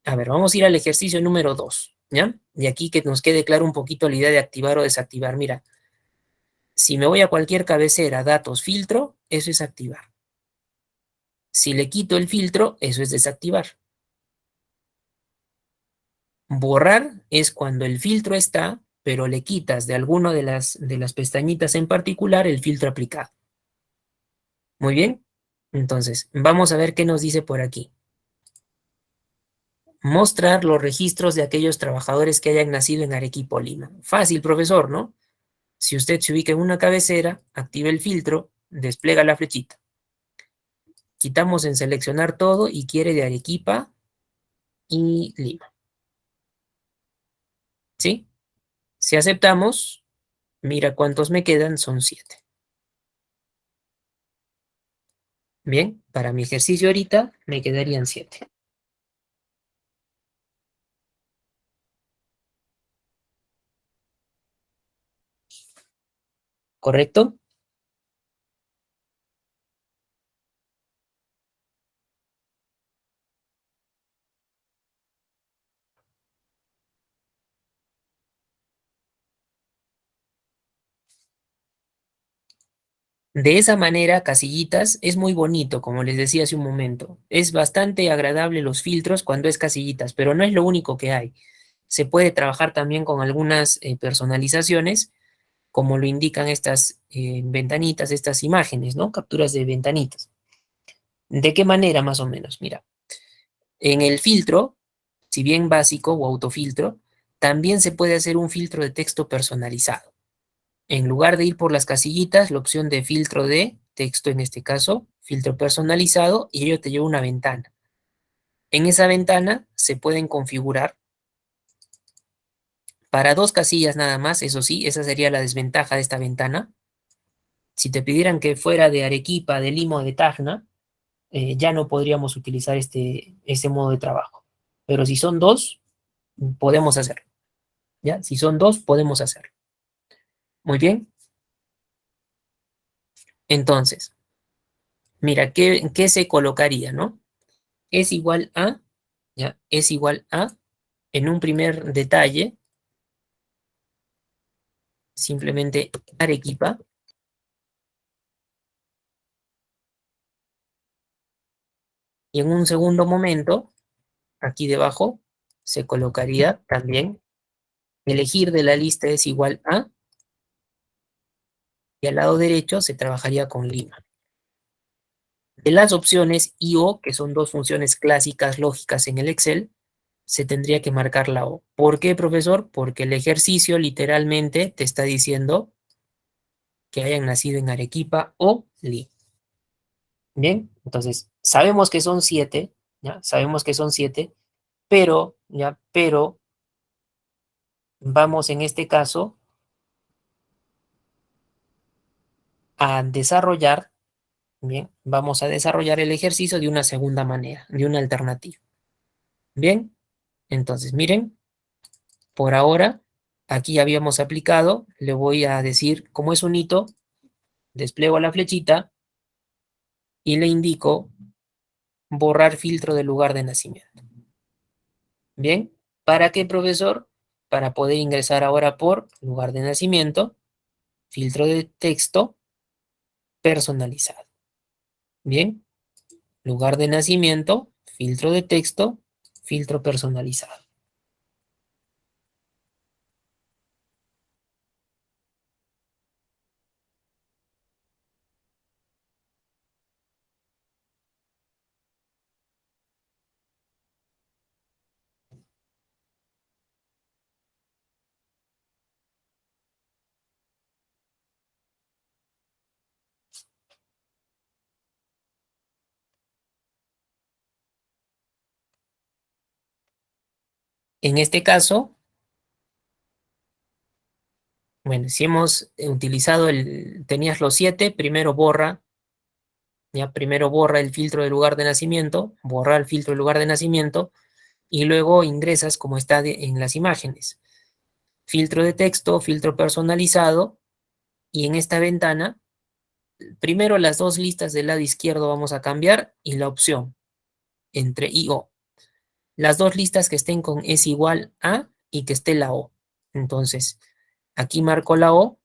S1: a ver, vamos a ir al ejercicio número 2, ¿ya? Y aquí que nos quede claro un poquito la idea de activar o desactivar. Mira, si me voy a cualquier cabecera, datos, filtro, eso es activar. Si le quito el filtro, eso es desactivar. Borrar es cuando el filtro está, pero le quitas de alguna de las pestañitas en particular el filtro aplicado. Muy bien. Entonces, vamos a ver qué nos dice por aquí. Mostrar los registros de aquellos trabajadores que hayan nacido en Arequipa, Lima. Fácil, profesor, ¿no? Si usted se ubica en una cabecera, activa el filtro, despliega la flechita. Quitamos en seleccionar todo y quiere de Arequipa y Lima. ¿Sí? Si aceptamos, mira cuántos me quedan, son 7. Bien, para mi ejercicio ahorita me quedarían 7. ¿Correcto? De esa manera, casillitas es muy bonito, como les decía hace un momento. Es bastante agradable los filtros cuando es casillitas, pero no es lo único que hay. Se puede trabajar también con algunas personalizaciones, como lo indican estas ventanitas, estas imágenes, ¿no? Capturas de ventanitas. ¿De qué manera más o menos? Mira, en el filtro, si bien básico o autofiltro, también se puede hacer un filtro de texto personalizado. En lugar de ir por las casillitas, la opción de filtro de texto, en este caso, filtro personalizado, y ello te lleva a una ventana. En esa ventana se pueden configurar para dos casillas nada más, eso sí, esa sería la desventaja de esta ventana. Si te pidieran que fuera de Arequipa, de Lima o de Tacna, ya no podríamos utilizar este modo de trabajo. Pero si son dos, podemos hacerlo. ¿Ya? Si son dos, podemos hacerlo. Muy bien. Entonces, mira, ¿qué se colocaría, no? Es igual a, ¿ya? Es igual a, en un primer detalle, simplemente Arequipa, y en un segundo momento, aquí debajo, se colocaría también elegir de la lista es igual a, y al lado derecho se trabajaría con Lima. De las opciones I, O, que son dos funciones clásicas lógicas en el Excel, se tendría que marcar la O. ¿Por qué, profesor? Porque el ejercicio literalmente te está diciendo que hayan nacido en Arequipa o Lima. Bien, entonces sabemos que son 7, ¿ya? Sabemos que son 7, pero, ¿ya? Pero vamos en este caso a desarrollar, bien, vamos a desarrollar el ejercicio de una segunda manera, de una alternativa. Bien, entonces miren, por ahora, aquí habíamos aplicado, le voy a decir, como es un hito, despliego la flechita y le indico borrar filtro del lugar de nacimiento. Bien, ¿para qué, profesor? Para poder ingresar ahora por lugar de nacimiento, filtro de texto personalizado. Bien, lugar de nacimiento, filtro de texto, filtro personalizado. En este caso, bueno, si hemos utilizado tenías los 7, primero borra, ya primero borra el filtro de lugar de nacimiento, borra el filtro de lugar de nacimiento y luego ingresas como está en las imágenes. Filtro de texto, filtro personalizado y en esta ventana, primero las dos listas del lado izquierdo vamos a cambiar y la opción entre I, O. Las dos listas que estén con es igual a y que esté la O. Entonces, aquí marco la O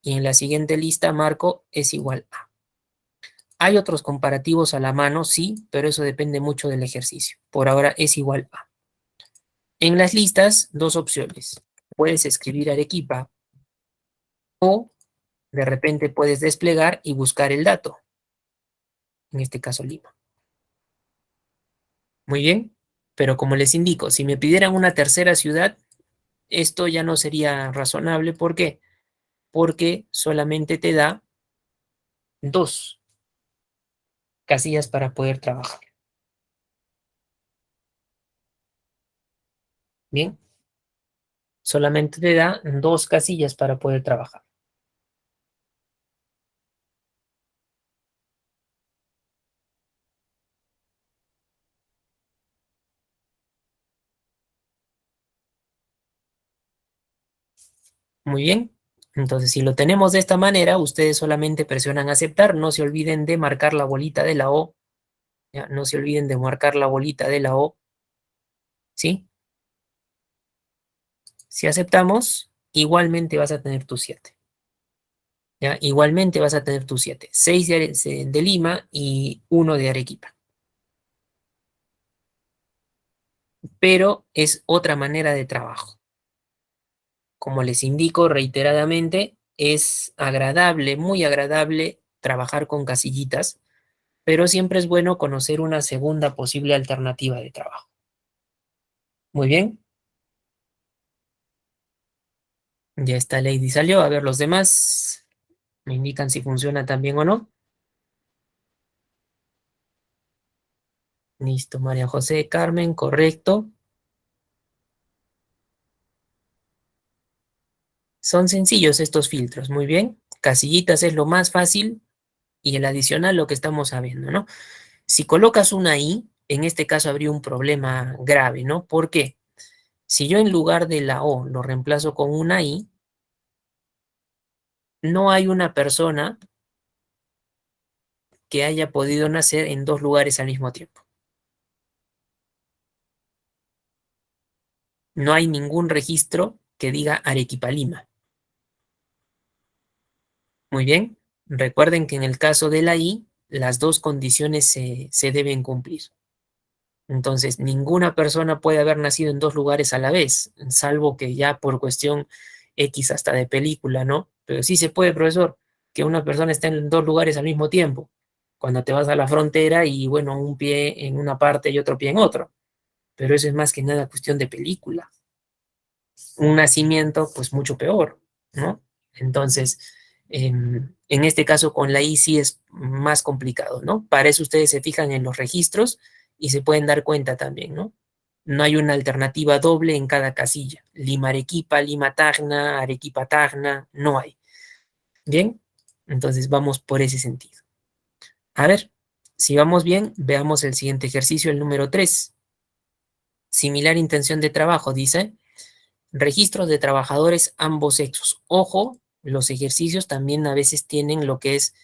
S1: y en la siguiente lista marco es igual a. Hay otros comparativos a la mano, sí, pero eso depende mucho del ejercicio. Por ahora es igual a. En las listas, dos opciones. Puedes escribir Arequipa o de repente puedes desplegar y buscar el dato. En este caso, Lima. Muy bien, pero como les indico, si me pidieran una tercera ciudad, esto ya no sería razonable. ¿Por qué? Porque solamente te da dos casillas para poder trabajar. Bien, solamente te da dos casillas para poder trabajar. Muy bien, entonces si lo tenemos de esta manera, ustedes solamente presionan aceptar, no se olviden de marcar la bolita de la O, ¿ya? No se olviden de marcar la bolita de la O, ¿sí? Si aceptamos, igualmente vas a tener tu 7. ¿Ya? Igualmente vas a tener tus 7. 6 de Lima y 1 de Arequipa. Pero es otra manera de trabajo. Como les indico reiteradamente, es agradable, muy agradable trabajar con casillitas, pero siempre es bueno conocer una segunda posible alternativa de trabajo. Muy bien. Ya esta lady salió. A ver los demás. Me indican si funciona también o no. Listo, María José Carmen, correcto. Son sencillos estos filtros, muy bien. Casillitas es lo más fácil y el adicional lo que estamos sabiendo, ¿no? Si colocas una I, en este caso habría un problema grave, ¿no? ¿Por qué? Si yo en lugar de la O lo reemplazo con una I, no hay una persona que haya podido nacer en dos lugares al mismo tiempo. No hay ningún registro que diga Arequipa Lima. Muy bien. Recuerden que en el caso de la I, las dos condiciones se deben cumplir. Entonces, ninguna persona puede haber nacido en dos lugares a la vez, salvo que ya por cuestión X hasta de película, ¿no? Pero sí se puede, profesor, que una persona esté en dos lugares al mismo tiempo. cuando te vas a la frontera y, bueno, un pie en una parte y otro pie en otro. Pero eso es más que nada cuestión de película. Un nacimiento, pues mucho peor, ¿no? Entonces, en este caso con la I sí es más complicado, ¿no? Para eso ustedes se fijan en los registros y se pueden dar cuenta también, ¿no? No hay una alternativa doble en cada casilla. Lima Arequipa, Lima Tacna, Arequipa Tacna, no hay. ¿Bien? Entonces vamos por ese sentido. A ver, si vamos bien, veamos el siguiente ejercicio, el número 3. Similar intención de trabajo, dice. Registros de trabajadores ambos sexos. Ojo, los ejercicios también a veces tienen lo que es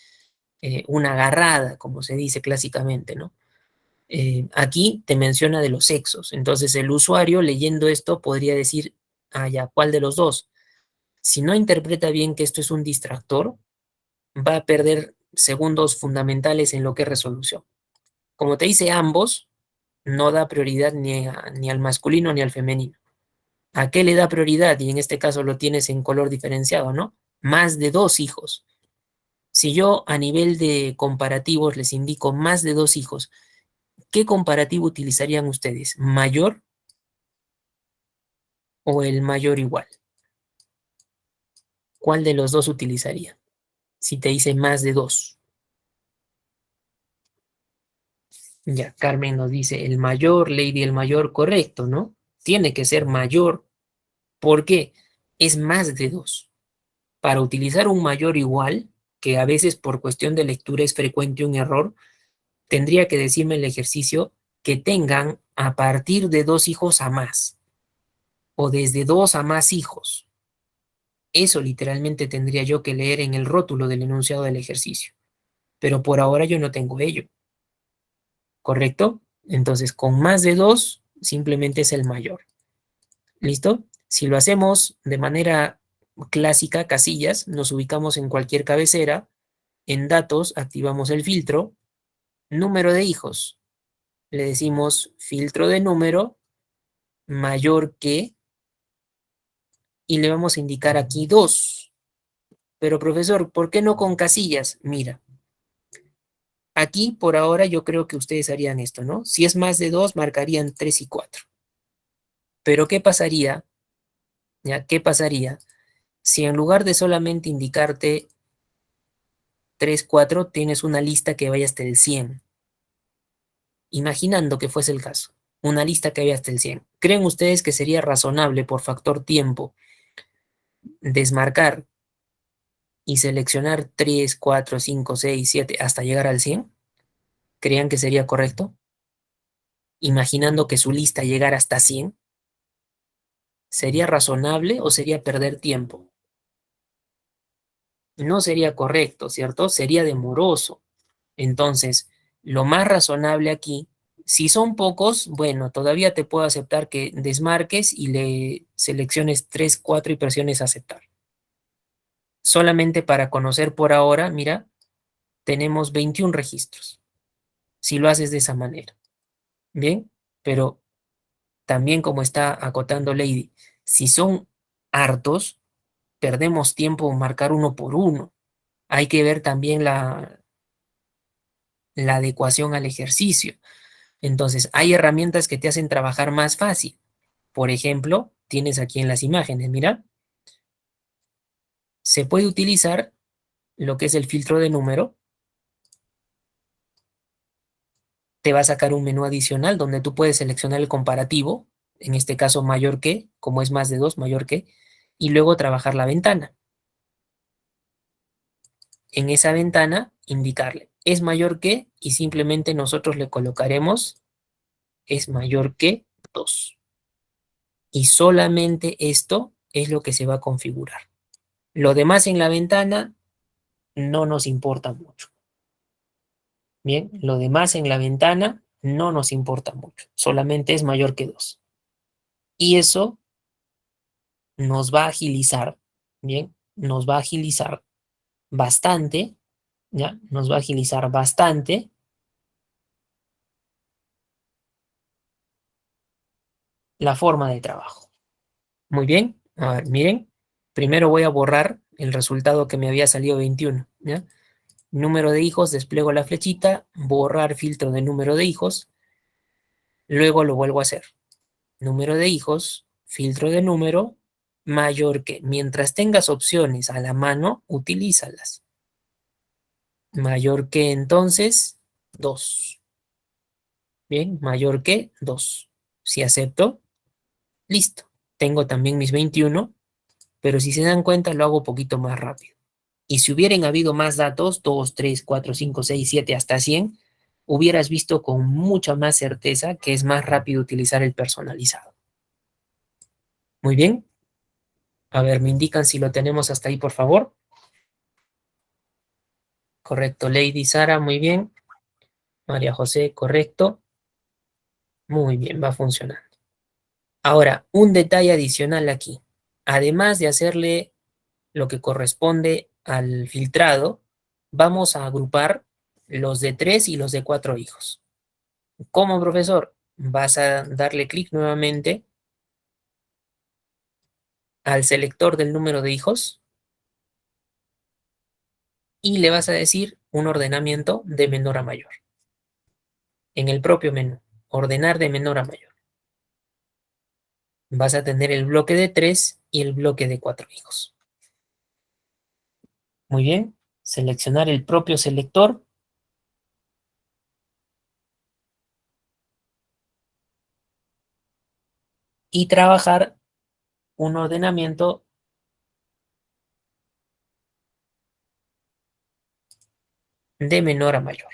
S1: una agarrada, como se dice clásicamente, ¿no? Aquí te menciona de los sexos. Entonces el usuario leyendo esto podría decir, ah, ya, ¿cuál de los dos? Si no interpreta bien que esto es un distractor, va a perder segundos fundamentales en lo que es resolución. Como te dice ambos, no da prioridad ni al masculino ni al femenino. ¿A qué le da prioridad? Y en este caso lo tienes en color diferenciado, ¿no? Más de 2 hijos. Si yo a nivel de comparativos les indico más de 2 hijos, ¿qué comparativo utilizarían ustedes? ¿Mayor o el mayor igual? ¿Cuál de los dos utilizaría? Si te dice más de 2. Ya, Carmen nos dice el mayor, Lady el mayor, correcto, ¿no? Tiene que ser mayor porque es más de 2. Para utilizar un mayor igual, que a veces por cuestión de lectura es frecuente un error, tendría que decirme el ejercicio que tengan a partir de 2 hijos a más, o desde 2 a más hijos. Eso literalmente tendría yo que leer en el rótulo del enunciado del ejercicio. Pero por ahora yo no tengo ello, ¿correcto? Entonces, con más de 2, simplemente es el mayor. ¿Listo? Si lo hacemos de manera clásica, casillas, nos ubicamos en cualquier cabecera, en datos activamos el filtro, número de hijos, le decimos filtro de número mayor que, y le vamos a indicar aquí 2. Pero profesor, ¿por qué no con casillas? Mira, aquí por ahora yo creo que ustedes harían esto, ¿no? Si es más de 2, marcarían 3 y 4. Pero ¿qué pasaría? ¿Ya? ¿Qué pasaría si en lugar de solamente indicarte 3, 4, tienes una lista que vaya hasta el 100? Imaginando que fuese el caso, una lista que vaya hasta el 100. ¿Creen ustedes que sería razonable por factor tiempo desmarcar y seleccionar 3, 4, 5, 6, 7 hasta llegar al 100? ¿Creían que sería correcto? Imaginando que su lista llegara hasta 100, ¿sería razonable o sería perder tiempo? No sería correcto, ¿cierto? Sería demoroso. Entonces, lo más razonable aquí, si son pocos, bueno, todavía te puedo aceptar que desmarques y le selecciones 3, 4 y presiones aceptar. Solamente para conocer por ahora, mira, tenemos 21 registros. Si lo haces de esa manera. Bien, pero también como está acotando Lady, si son hartos, perdemos tiempo en marcar uno por uno. Hay que ver también la adecuación al ejercicio. Entonces, hay herramientas que te hacen trabajar más fácil. Por ejemplo, tienes aquí en las imágenes, mira, se puede utilizar lo que es el filtro de número. Te va a sacar un menú adicional donde tú puedes seleccionar el comparativo, en este caso mayor que, como es más de 2, mayor que, y luego trabajar la ventana. En esa ventana indicarle es mayor que y simplemente nosotros le colocaremos es mayor que 2. Y solamente esto es lo que se va a configurar. Lo demás en la ventana no nos importa mucho. Bien, lo demás en la ventana no nos importa mucho. Solamente es mayor que 2. Y eso nos va a agilizar, bien, nos va a agilizar bastante, ¿ya? Nos va a agilizar bastante la forma de trabajo. Muy bien, a ver, miren, primero voy a borrar el resultado que me había salido 21, ¿ya? número de hijos, despliego la flechita, borrar filtro de número de hijos, luego lo vuelvo a hacer. Número de hijos, filtro de número, mayor que. Mientras tengas opciones a la mano, utilízalas. Mayor que entonces, 2. Bien, mayor que 2. Si acepto, listo. Tengo también mis 21, pero si se dan cuenta lo hago un poquito más rápido. Y si hubieran habido más datos, 2, 3, 4, 5, 6, 7, hasta 100, hubieras visto con mucha más certeza que es más rápido utilizar el personalizado. Muy bien. A ver, me indican si lo tenemos hasta ahí, por favor. Correcto, Lady Sara, muy bien. María José, correcto. Muy bien, va funcionando. Ahora, un detalle adicional aquí. Además de hacerle lo que corresponde al filtrado, vamos a agrupar los de 3 y los de 4 hijos. ¿Cómo, profesor? Vas a darle clic nuevamente al selector del número de hijos y le vas a decir un ordenamiento de menor a mayor. En el propio menú, ordenar de menor a mayor. Vas a tener el bloque de 3 y el bloque de 4 hijos. Muy bien, seleccionar el propio selector. Y trabajar un ordenamiento de menor a mayor.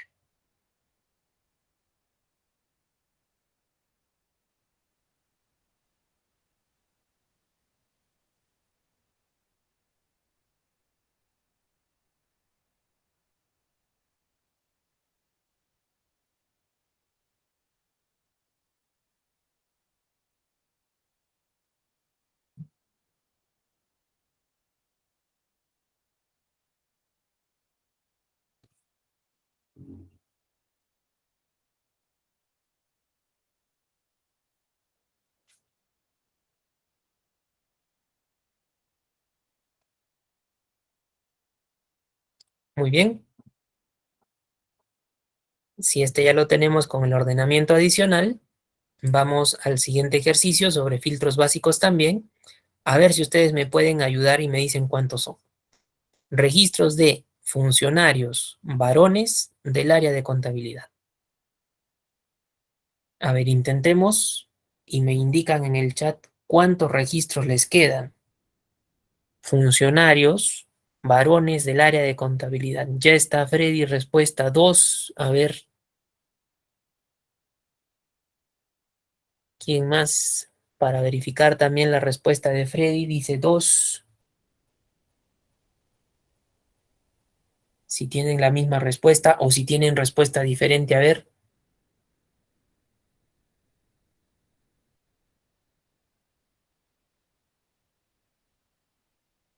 S1: Muy bien. Si este ya lo tenemos con el ordenamiento adicional, vamos al siguiente ejercicio sobre filtros básicos también. A ver si ustedes me pueden ayudar y me dicen cuántos son. Registros de funcionarios varones del área de contabilidad. A ver, intentemos y me indican en el chat cuántos registros les quedan. Funcionarios varones del área de contabilidad. Ya está, Freddy, respuesta 2. A ver, ¿quién más? Para verificar también la respuesta de Freddy, dice 2. Si tienen la misma respuesta o si tienen respuesta diferente, a ver.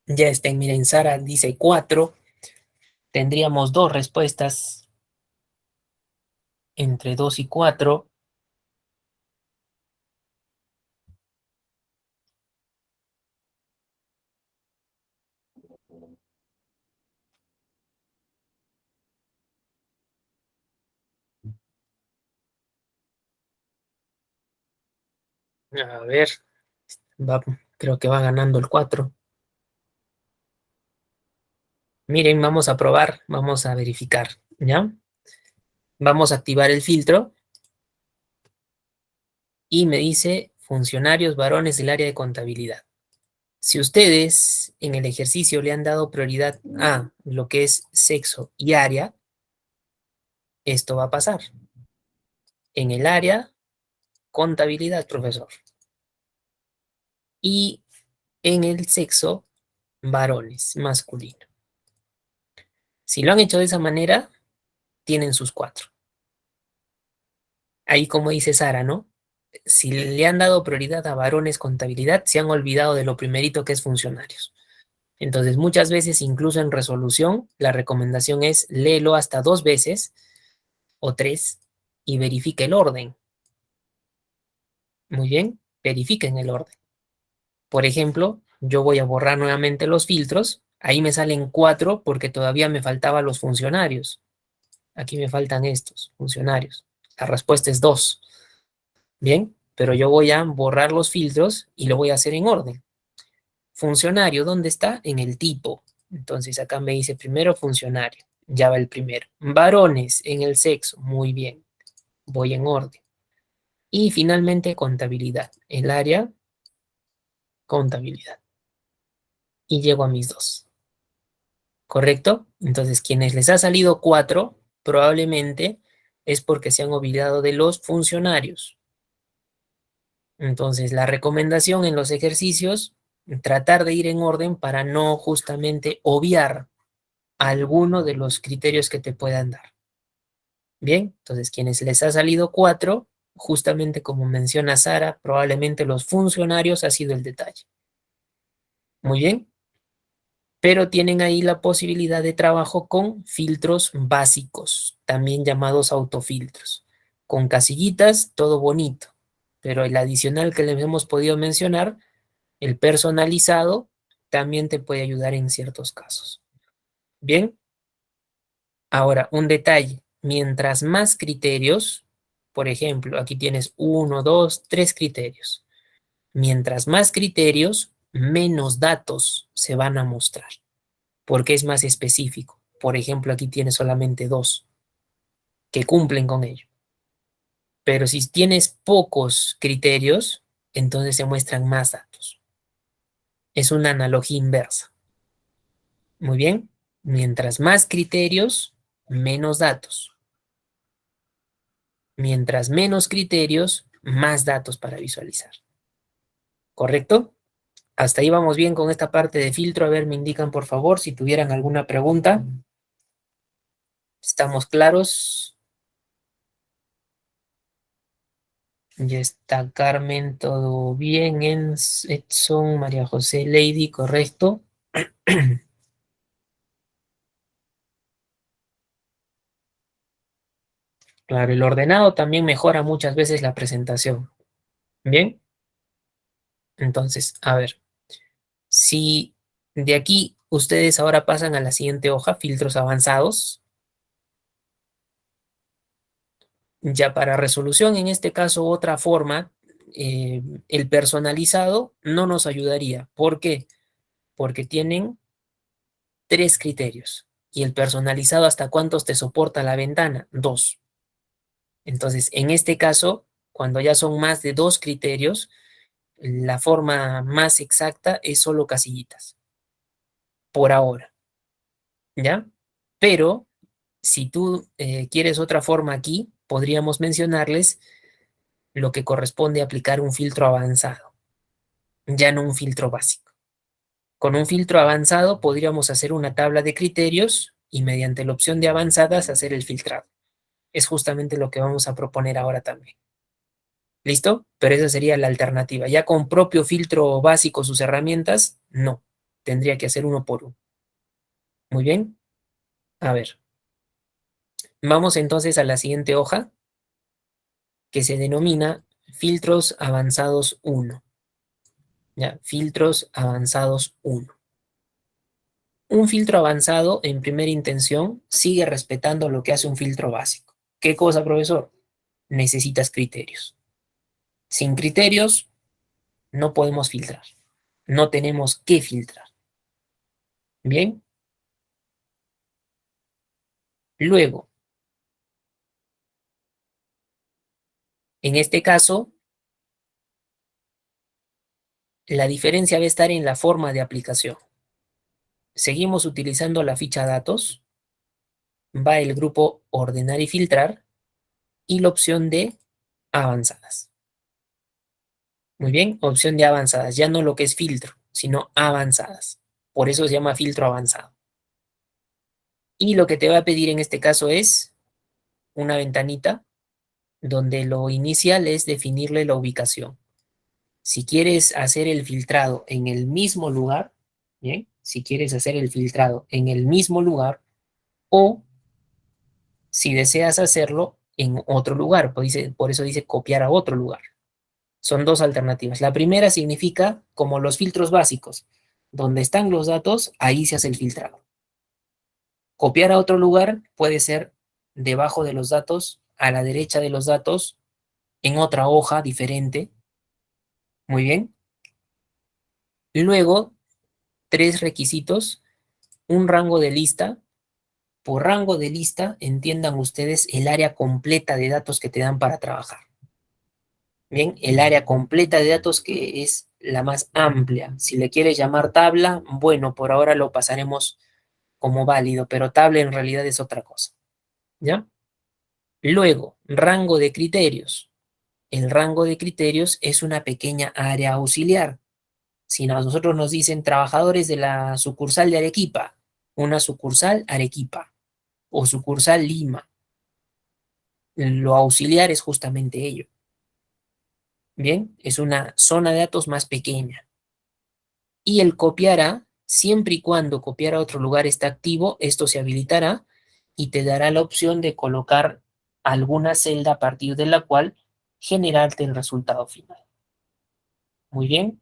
S1: Ya está, miren, Sara dice 4. Tendríamos dos respuestas entre 2 y 4. A ver, va, creo que va ganando el 4. Miren, vamos a probar, vamos a verificar, ¿ya? Vamos a activar el filtro y me dice funcionarios varones del área de contabilidad. Si ustedes en el ejercicio le han dado prioridad a lo que es sexo y área, esto va a pasar. En el área, contabilidad, profesor. Y en el sexo, varones, masculino. Si lo han hecho de esa manera, tienen sus 4. Ahí como dice Sara, ¿no? Si le han dado prioridad a varones contabilidad, se han olvidado de lo primerito que es funcionarios. Entonces, muchas veces, incluso en resolución, la recomendación es léelo hasta 2 veces o 3 y verifique el orden. Muy bien, verifiquen el orden. Por ejemplo, yo voy a borrar nuevamente los filtros Ahí me salen 4 porque todavía me faltaban los funcionarios. Aquí me faltan estos funcionarios. La respuesta es 2. Bien, pero yo voy a borrar los filtros y lo voy a hacer en orden. Funcionario, ¿dónde está? En el tipo. Entonces acá me dice primero funcionario. Ya va el primero. Varones, en el sexo. Muy bien. Voy en orden. Y finalmente contabilidad. El área, contabilidad. Y llego a mis 2. ¿Correcto? Entonces, quienes les ha salido 4, probablemente es porque se han olvidado de los funcionarios. Entonces, la recomendación en los ejercicios, tratar de ir en orden para no justamente obviar alguno de los criterios que te puedan dar. Bien, entonces quienes les ha salido 4, justamente como menciona Sara, probablemente los funcionarios ha sido el detalle. Muy bien, pero tienen ahí la posibilidad de trabajo con filtros básicos, también llamados autofiltros. Con casillitas, todo bonito, pero el adicional que les hemos podido mencionar, el personalizado, también te puede ayudar en ciertos casos. Bien, ahora un detalle, mientras más criterios, por ejemplo, aquí tienes 1, 2, 3 criterios. Mientras más criterios, menos datos se van a mostrar, porque es más específico. Por ejemplo, aquí tienes solamente 2 que cumplen con ello. Pero si tienes pocos criterios, entonces se muestran más datos. Es una analogía inversa. Muy bien. Mientras más criterios, menos datos. Mientras menos criterios, más datos para visualizar. ¿Correcto? Hasta ahí vamos bien con esta parte de filtro. A ver, me indican por favor si tuvieran alguna pregunta. ¿Estamos claros? Ya está Carmen, todo bien. Edson, María José, Lady, correcto. Claro, el ordenado también mejora muchas veces la presentación. Bien, entonces, a ver, si de aquí ustedes ahora pasan a la siguiente hoja, filtros avanzados, ya para resolución, en este caso, otra forma, el personalizado no nos ayudaría. ¿Por qué? Porque tienen 3 criterios. Y el personalizado, ¿hasta cuántos te soporta la ventana? 2. Entonces, en este caso, cuando ya son más de 2 criterios, la forma más exacta es solo casillitas, por ahora, ¿ya? Pero si tú quieres otra forma aquí, podríamos mencionarles lo que corresponde a aplicar un filtro avanzado, ya no un filtro básico. Con un filtro avanzado podríamos hacer una tabla de criterios y mediante la opción de avanzadas hacer el filtrado. Es justamente lo que vamos a proponer ahora también. ¿Listo? Pero esa sería la alternativa. Ya con propio filtro básico, sus herramientas, no. Tendría que hacer uno por uno. Muy bien. A ver. Vamos entonces a la siguiente hoja, que se denomina filtros avanzados 1. Ya, filtros avanzados 1. Un filtro avanzado, en primera intención, sigue respetando lo que hace un filtro básico. ¿Qué cosa, profesor? Necesitas criterios. Sin criterios, no podemos filtrar. No tenemos que filtrar. Bien. Luego, en este caso, la diferencia va a estar en la forma de aplicación. Seguimos utilizando la ficha datos, va el grupo ordenar y filtrar y la opción de avanzadas. Muy bien, opción de avanzadas, ya no lo que es filtro, sino avanzadas. Por eso se llama filtro avanzado. Y lo que te va a pedir en este caso es una ventanita donde lo inicial es definirle la ubicación. Si quieres hacer el filtrado en el mismo lugar, bien, si quieres hacer el filtrado en el mismo lugar o si deseas hacerlo en otro lugar, por eso dice copiar a otro lugar. Son 2 alternativas. La primera significa como los filtros básicos. Donde están los datos, ahí se hace el filtrado. Copiar a otro lugar puede ser debajo de los datos, a la derecha de los datos, en otra hoja diferente. Muy bien. Luego, 3 requisitos. Un rango de lista. Por rango de lista, entiendan ustedes el área completa de datos que te dan para trabajar. Bien, el área completa de datos que es la más amplia. Si le quieres llamar tabla, bueno, por ahora lo pasaremos como válido, pero tabla en realidad es otra cosa. ¿Ya? Luego, rango de criterios. El rango de criterios es una pequeña área auxiliar. Si a nosotros nos dicen trabajadores de la sucursal de Arequipa, una sucursal Arequipa o sucursal Lima, lo auxiliar es justamente ello. Bien, es una zona de datos más pequeña. Y el copiará, siempre y cuando copiar a otro lugar está activo, esto se habilitará y te dará la opción de colocar alguna celda a partir de la cual generarte el resultado final. Muy bien.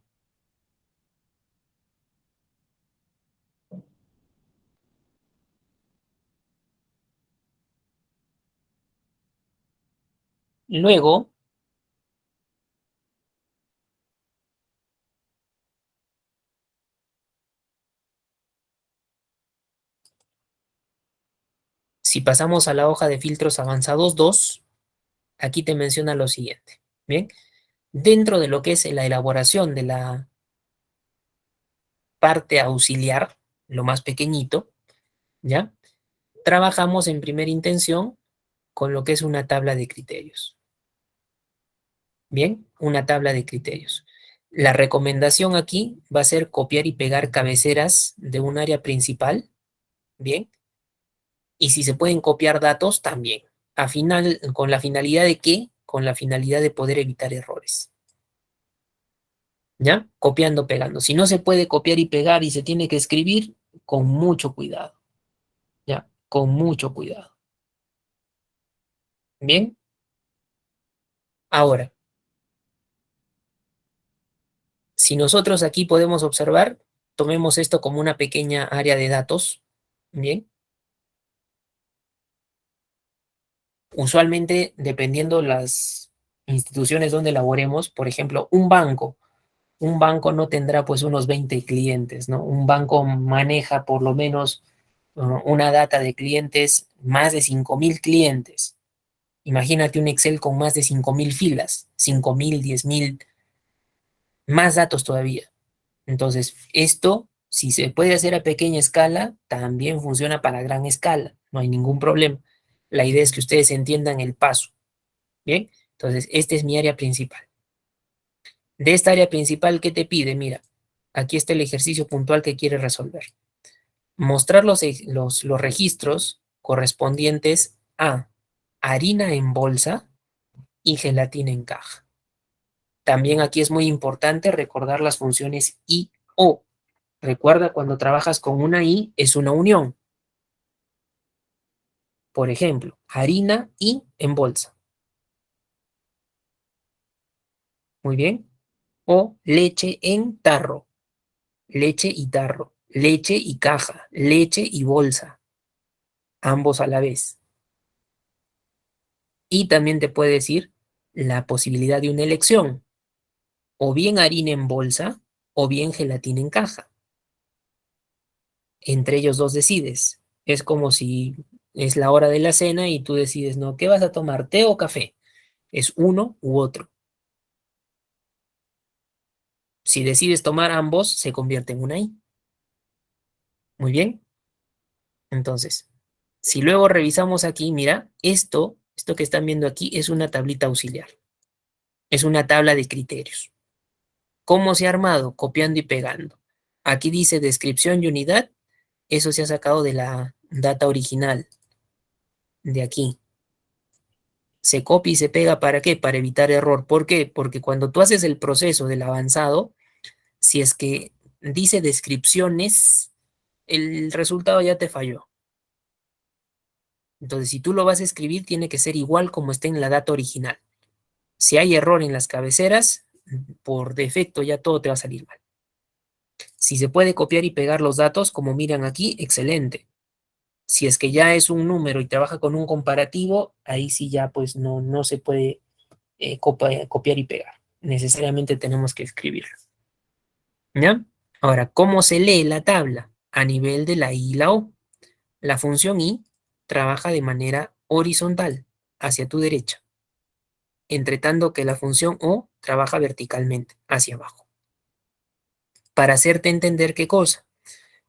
S1: Luego, si pasamos a la hoja de filtros avanzados 2, aquí te menciona lo siguiente. Bien, dentro de lo que es la elaboración de la parte auxiliar, lo más pequeñito, ¿ya? Trabajamos en primera intención con lo que es una tabla de criterios. Bien, una tabla de criterios. La recomendación aquí va a ser copiar y pegar cabeceras de un área principal, bien, y si se pueden copiar datos también. ¿Con la finalidad de qué? Con la finalidad de poder evitar errores. ¿Ya? Copiando, pegando. Si no se puede copiar y pegar y se tiene que escribir, con mucho cuidado. ¿Ya? Con mucho cuidado. Bien. Ahora, si nosotros aquí podemos observar, tomemos esto como una pequeña área de datos. Bien. Usualmente, dependiendo las instituciones donde laboremos, por ejemplo, un banco no tendrá pues unos 20 clientes, ¿no? Un banco maneja por lo menos una data de clientes, más de 5.000 clientes. Imagínate un Excel con más de 5.000 filas, 5.000, 10.000, más datos todavía. Entonces, esto, si se puede hacer a pequeña escala, también funciona para gran escala, no hay ningún problema. La idea es que ustedes entiendan el paso. Bien, entonces esta es mi área principal. De esta área principal, ¿qué te pide? Mira, aquí está el ejercicio puntual que quiere resolver. Mostrar los registros correspondientes a harina en bolsa y gelatina en caja. También aquí es muy importante recordar las funciones y o. Recuerda, cuando trabajas con una y, es una unión. Por ejemplo, harina y en bolsa. Muy bien. O leche en tarro. Leche y tarro, leche y caja, leche y bolsa, ambos a la vez. Y también te puede decir la posibilidad de una elección, o bien harina en bolsa, o bien gelatina en caja. Entre ellos dos decides. Es como si es la hora de la cena y tú decides, ¿no? ¿Qué vas a tomar, té o café? Es uno u otro. Si decides tomar ambos, se convierte en una I. Muy bien. Entonces, si luego revisamos aquí, mira, esto que están viendo aquí es una tablita auxiliar. Es una tabla de criterios. ¿Cómo se ha armado? Copiando y pegando. Aquí dice descripción y unidad. Eso se ha sacado de la data original. De aquí. Se copia y se pega ¿para qué? Para evitar error. ¿Por qué? Porque cuando tú haces el proceso del avanzado, si es que dice descripciones, el resultado ya te falló. Entonces, si tú lo vas a escribir, tiene que ser igual como está en la data original. Si hay error en las cabeceras, por defecto ya todo te va a salir mal. Si se puede copiar y pegar los datos, como miran aquí, excelente. Si es que ya es un número y trabaja con un comparativo, ahí sí ya pues no se puede copiar y pegar. Necesariamente tenemos que escribirlo. ¿Ya? Ahora, ¿cómo se lee la tabla? A nivel de la I y la O. La función I trabaja de manera horizontal, hacia tu derecha, entre tanto que la función O trabaja verticalmente, hacia abajo. Para hacerte entender qué cosa.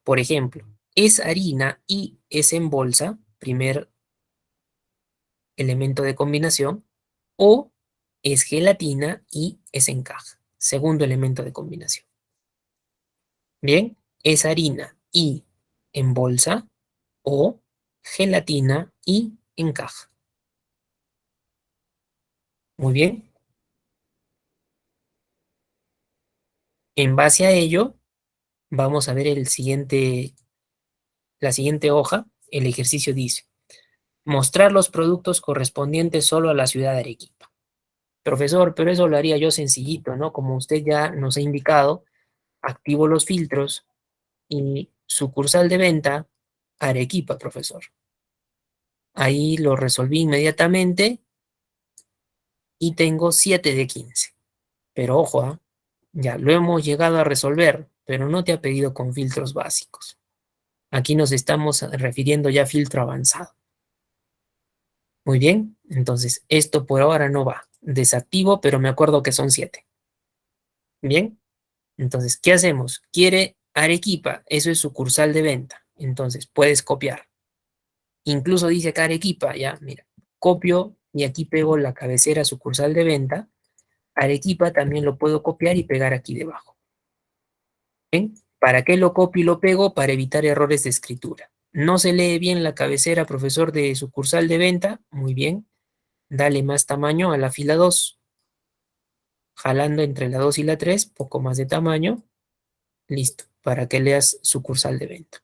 S1: Por ejemplo, es harina y es en bolsa, primer elemento de combinación, o es gelatina y es en caja, segundo elemento de combinación. Bien, es harina y en bolsa o gelatina y en caja. Muy bien. En base a ello, vamos a ver la siguiente hoja. El ejercicio dice, mostrar los productos correspondientes solo a la ciudad de Arequipa. Profesor, pero eso lo haría yo sencillito, ¿no? Como usted ya nos ha indicado, activo los filtros y sucursal de venta, Arequipa, profesor. Ahí lo resolví inmediatamente y tengo 7 de 15. Pero ojo, ya lo hemos llegado a resolver, pero no te ha pedido con filtros básicos. Aquí nos estamos refiriendo ya a filtro avanzado. Muy bien, entonces esto por ahora no va. Desactivo, pero me acuerdo que son 7. Bien, entonces, ¿qué hacemos? Quiere Arequipa, eso es sucursal de venta. Entonces, puedes copiar. Incluso dice acá Arequipa, ya, mira, copio y aquí pego la cabecera sucursal de venta. Arequipa también lo puedo copiar y pegar aquí debajo. ¿Bien? ¿Para qué lo copio y lo pego? Para evitar errores de escritura. ¿No se lee bien la cabecera, profesor, de sucursal de venta? Muy bien. Dale más tamaño a la fila 2. Jalando entre la 2 y la 3, poco más de tamaño. Listo, para que leas sucursal de venta.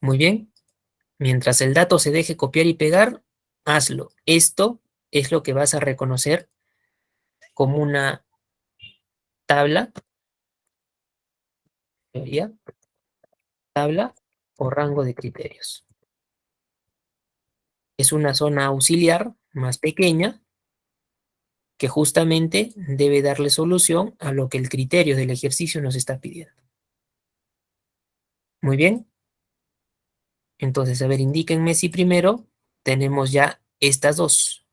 S1: Muy bien. Mientras el dato se deje copiar y pegar, hazlo. Esto es lo que vas a reconocer como una tabla, teoría, tabla o rango de criterios. Es una zona auxiliar más pequeña que justamente debe darle solución a lo que el criterio del ejercicio nos está pidiendo. Muy bien. Entonces, a ver, indíquenme si primero tenemos ya estas dos.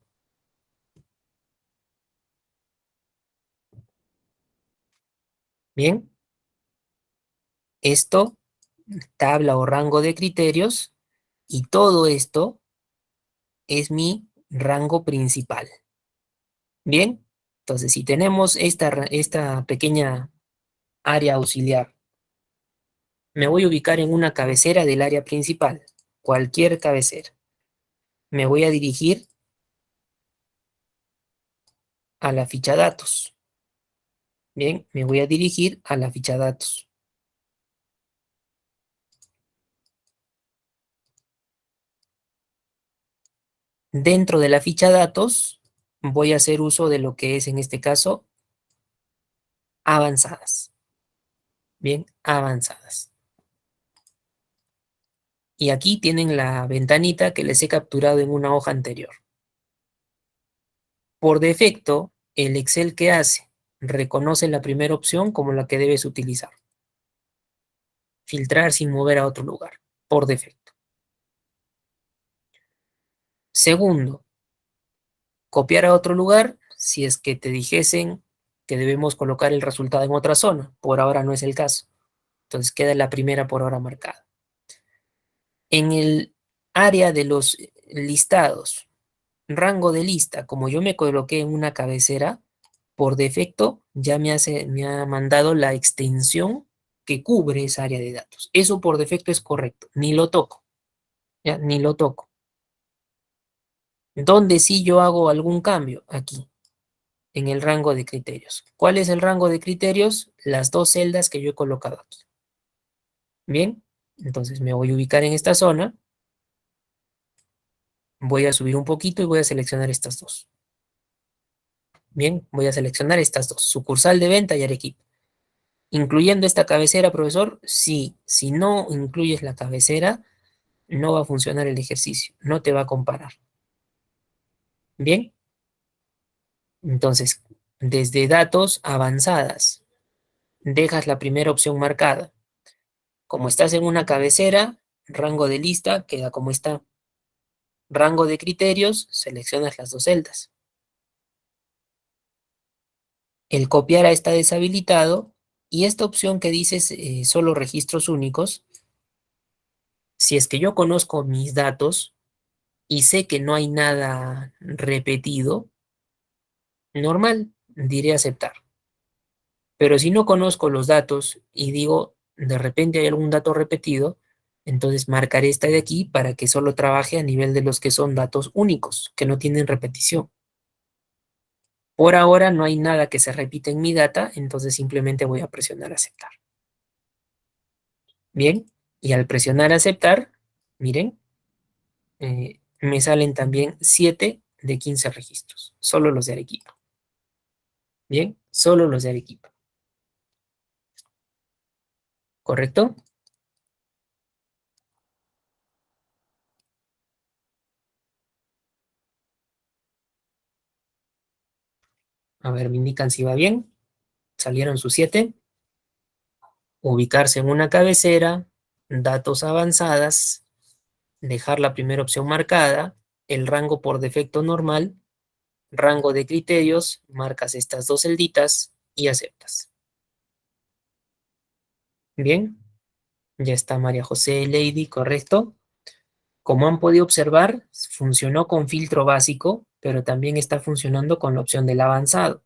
S1: Bien. Esto, tabla o rango de criterios, y todo esto es mi rango principal. Bien. Entonces, si tenemos esta pequeña área auxiliar, me voy a ubicar en una cabecera del área principal, cualquier cabecera. Me voy a dirigir a la ficha datos. Bien, me voy a dirigir a la ficha datos. Dentro de la ficha datos, voy a hacer uso de lo que es en este caso avanzadas. Bien, avanzadas. Y aquí tienen la ventanita que les he capturado en una hoja anterior. Por defecto, el Excel que hace reconoce la primera opción como la que debes utilizar. Filtrar sin mover a otro lugar, por defecto. Segundo, copiar a otro lugar si es que te dijesen que debemos colocar el resultado en otra zona. Por ahora no es el caso. Entonces queda la primera por ahora marcada. En el área de los listados, rango de lista, como yo me coloqué en una cabecera, por defecto ya me ha mandado la extensión que cubre esa área de datos. Eso por defecto es correcto, ni lo toco, ya, ni lo toco. ¿Dónde sí yo hago algún cambio? Aquí, en el rango de criterios. ¿Cuál es el rango de criterios? Las dos celdas que yo he colocado aquí. Bien, entonces me voy a ubicar en esta zona, voy a subir un poquito y voy a seleccionar estas dos. Bien, voy a seleccionar estas dos, sucursal de venta y Arequipa. ¿Incluyendo esta cabecera, profesor? Sí. Si no incluyes la cabecera, no va a funcionar el ejercicio, no te va a comparar. ¿Bien? Entonces, desde datos avanzadas, dejas la primera opción marcada. Como estás en una cabecera, rango de lista queda como está. Rango de criterios, seleccionas las dos celdas. El copiar está deshabilitado y esta opción que dice solo registros únicos, si es que yo conozco mis datos y sé que no hay nada repetido, normal, diré aceptar. Pero si no conozco los datos y digo, de repente hay algún dato repetido, entonces marcaré esta de aquí para que solo trabaje a nivel de los que son datos únicos, que no tienen repetición. Por ahora no hay nada que se repita en mi data, entonces simplemente voy a presionar aceptar. Bien, y al presionar aceptar, miren, me salen también 7 de 15 registros, solo los de Arequipa. Bien, solo los de Arequipa. ¿Correcto? A ver, me indican si va bien. Salieron sus 7. Ubicarse en una cabecera, datos avanzadas, dejar la primera opción marcada, el rango por defecto normal, rango de criterios, marcas estas dos celditas y aceptas. Bien, ya está María José Lady, correcto. Como han podido observar, funcionó con filtro básico, pero también está funcionando con la opción del avanzado.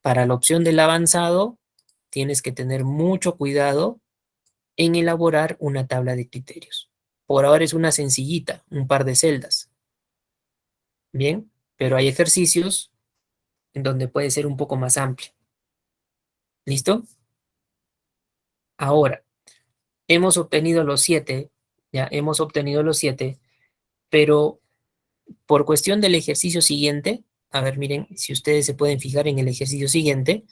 S1: Para la opción del avanzado, tienes que tener mucho cuidado en elaborar una tabla de criterios. Por ahora es una sencillita, un par de celdas. Bien, pero hay ejercicios en donde puede ser un poco más amplio. ¿Listo? Ahora, hemos obtenido los 7, ya hemos obtenido los 7, pero por cuestión del ejercicio siguiente, a ver, miren, si ustedes se pueden fijar en el ejercicio siguiente,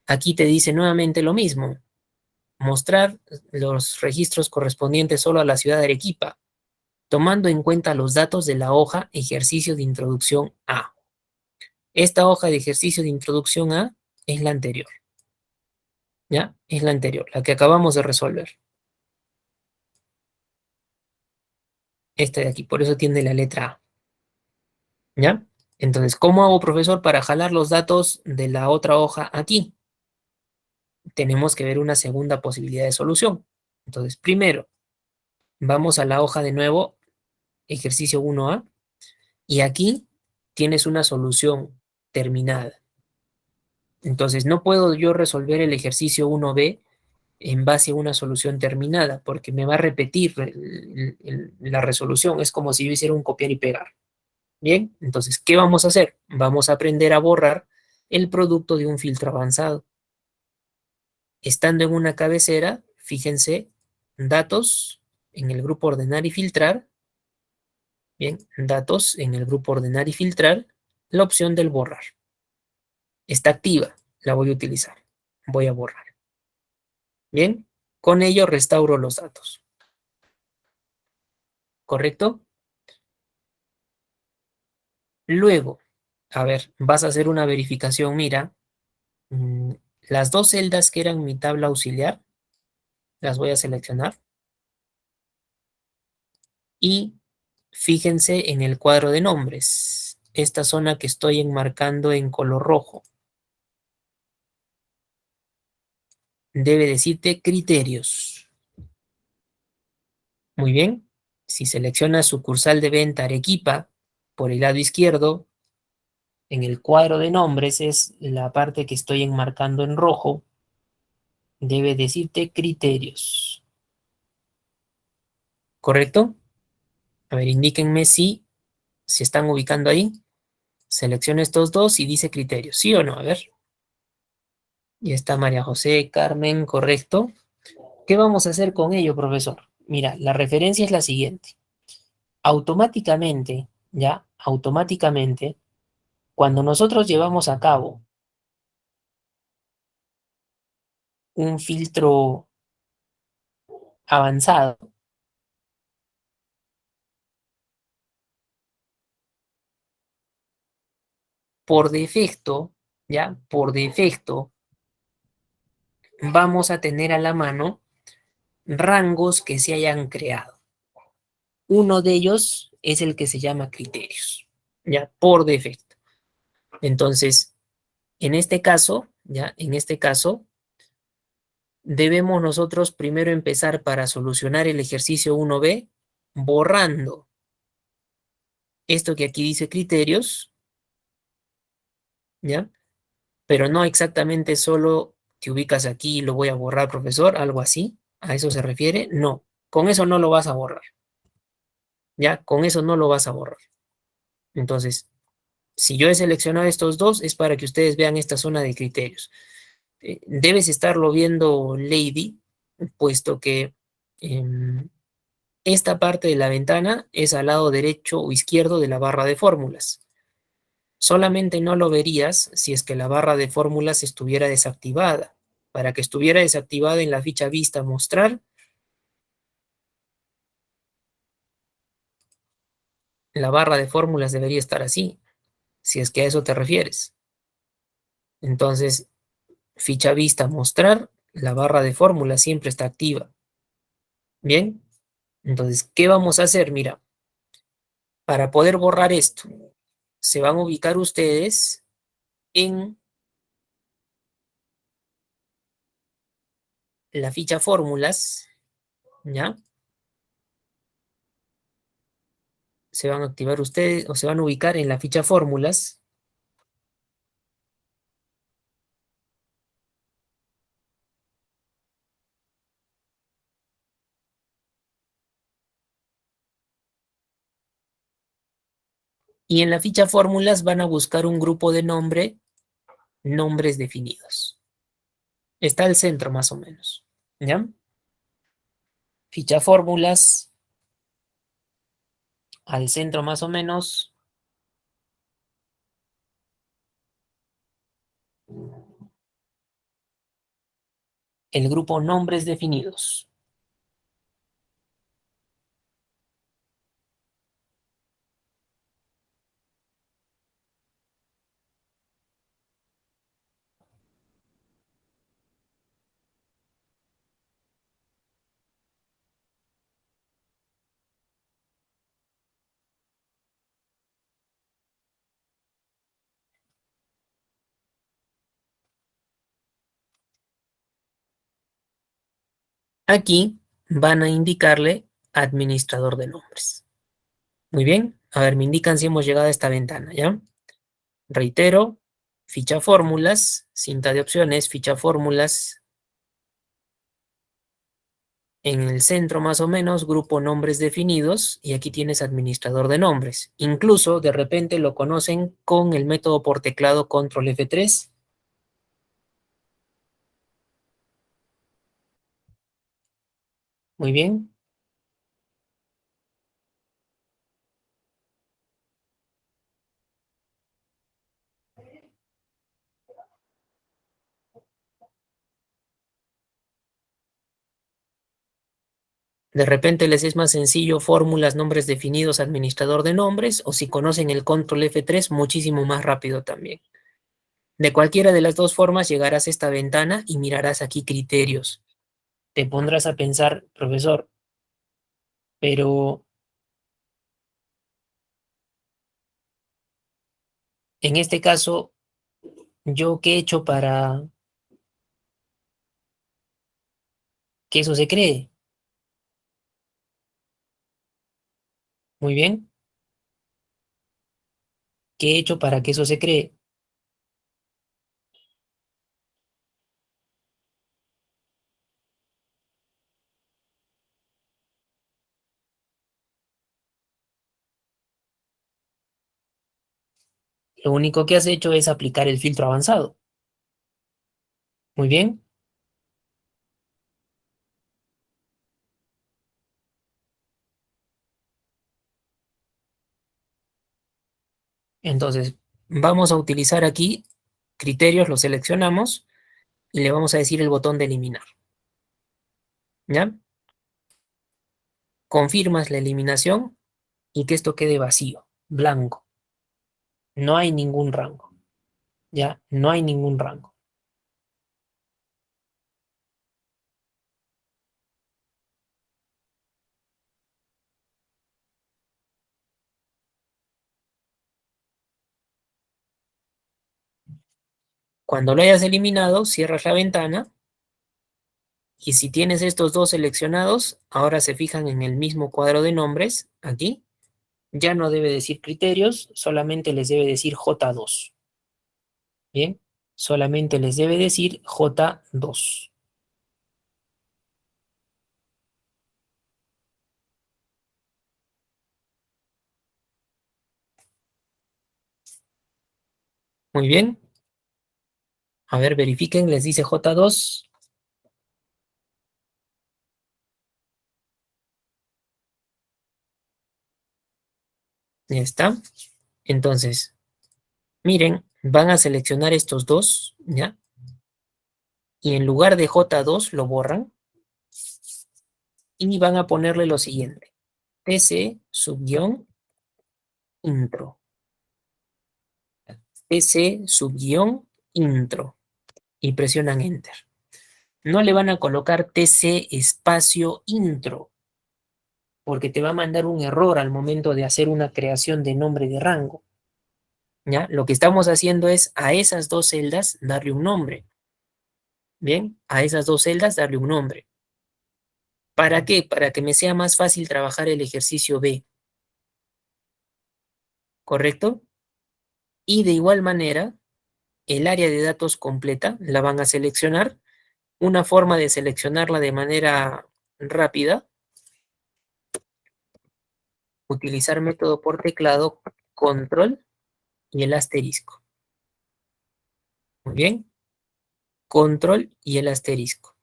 S1: aquí te dice nuevamente lo mismo, mostrar los registros correspondientes solo a la ciudad de Arequipa, tomando en cuenta los datos de la hoja ejercicio de introducción A. Esta hoja de ejercicio de introducción A es la anterior, ¿ya? Es la anterior, la que acabamos de resolver. Esta de aquí, por eso tiene la letra A, ¿ya? Entonces, ¿cómo hago, profesor, para jalar los datos de la otra hoja aquí? Tenemos que ver una segunda posibilidad de solución. Entonces, primero, vamos a la hoja de nuevo, ejercicio 1A, y aquí tienes una solución terminada. Entonces, no puedo yo resolver el ejercicio 1B en base a una solución terminada, porque me va a repetir la resolución. Es como si yo hiciera un copiar y pegar. Bien, entonces, ¿qué vamos a hacer? Vamos a aprender a borrar el producto de un filtro avanzado. Estando en una cabecera, fíjense, datos en el grupo ordenar y filtrar. Bien, datos en el grupo ordenar y filtrar, la opción del borrar. Está activa, la voy a utilizar. Voy a borrar. Bien, con ello restauro los datos. ¿Correcto? Luego, a ver, vas a hacer una verificación. Mira, mm, las dos celdas que eran mi tabla auxiliar, las voy a seleccionar. Y fíjense en el cuadro de nombres, esta zona que estoy enmarcando en color rojo. Debe decirte criterios. Muy bien. Si seleccionas sucursal de venta Arequipa, por el lado izquierdo, en el cuadro de nombres es la parte que estoy enmarcando en rojo, debe decirte criterios. ¿Correcto? A ver, indíquenme si se están ubicando ahí. Selecciona estos dos y dice criterios. ¿Sí o no? A ver. Ya está María José, Carmen, correcto. ¿Qué vamos a hacer con ello, profesor? Mira, la referencia es la siguiente. Automáticamente, ya, automáticamente, cuando nosotros llevamos a cabo, un filtro avanzado, por defecto, ¿ya? Por defecto, vamos a tener a la mano rangos que se hayan creado. Uno de ellos es el que se llama criterios, ¿ya? Por defecto. Entonces, en este caso, ¿ya? En este caso, debemos nosotros primero empezar para solucionar el ejercicio 1B borrando esto que aquí dice criterios, ¿ya? Pero no exactamente solo te ubicas aquí y lo voy a borrar, profesor, algo así. ¿A eso se refiere? No, con eso no lo vas a borrar, ¿ya? Con eso no lo vas a borrar. Entonces, si yo he seleccionado estos dos, es para que ustedes vean esta zona de criterios. Debes estarlo viendo, Lady, puesto que esta parte de la ventana es al lado derecho o izquierdo de la barra de fórmulas. Solamente no lo verías si es que la barra de fórmulas estuviera desactivada. Para que estuviera desactivada en la ficha vista mostrar, la barra de fórmulas debería estar así, si es que a eso te refieres. Entonces, ficha vista mostrar, la barra de fórmulas siempre está activa. Bien, entonces, ¿qué vamos a hacer? Mira, para poder borrar esto, se van a ubicar ustedes en la ficha fórmulas, ¿ya? Se van a activar ustedes o se van a ubicar en la ficha fórmulas y en la ficha fórmulas van a buscar un grupo de nombres definidos. Está al centro más o menos, ¿ya? Ficha fórmulas, al centro más o menos, el grupo nombres definidos. Aquí van a indicarle administrador de nombres. Muy bien, a ver, me indican si hemos llegado a esta ventana, ¿ya? Reitero, ficha fórmulas, cinta de opciones, ficha fórmulas, en el centro más o menos, grupo nombres definidos, y aquí tienes administrador de nombres. Incluso de repente lo conocen con el método por teclado control F3. Muy bien. De repente les es más sencillo fórmulas, nombres definidos, administrador de nombres, o si conocen el control F3, muchísimo más rápido también. De cualquiera de las dos formas llegarás a esta ventana y mirarás aquí criterios. Te pondrás a pensar, profesor, pero en este caso, ¿yo qué he hecho para que eso se cree? Muy bien. ¿Qué he hecho para que eso se cree? Lo único que has hecho es aplicar el filtro avanzado. Muy bien. Entonces, vamos a utilizar aquí criterios, los seleccionamos y le vamos a decir el botón de eliminar. ¿Ya? Confirmas la eliminación y que esto quede vacío, blanco. No hay ningún rango. ¿Ya? No hay ningún rango. Cuando lo hayas eliminado, cierras la ventana y si tienes estos dos seleccionados, ahora se fijan en el mismo cuadro de nombres, aquí, ya no debe decir criterios, solamente les debe decir J2. Bien, solamente les debe decir J2. Muy bien. A ver, verifiquen, les dice J2. Ya está. Entonces, miren, van a seleccionar estos dos, ¿ya? Y en lugar de J2 lo borran y van a ponerle lo siguiente. TC subguión intro. TC subguión intro. Y presionan Enter. No le van a colocar TC espacio intro, porque te va a mandar un error al momento de hacer una creación de nombre de rango. ¿Ya? Lo que estamos haciendo es a esas dos celdas darle un nombre. Bien, a esas dos celdas darle un nombre. ¿Para qué? Para que me sea más fácil trabajar el ejercicio B. ¿Correcto? Y de igual manera, el área de datos completa la van a seleccionar. Una forma de seleccionarla de manera rápida, utilizar método por teclado, control y el asterisco. Muy bien, control y el asterisco.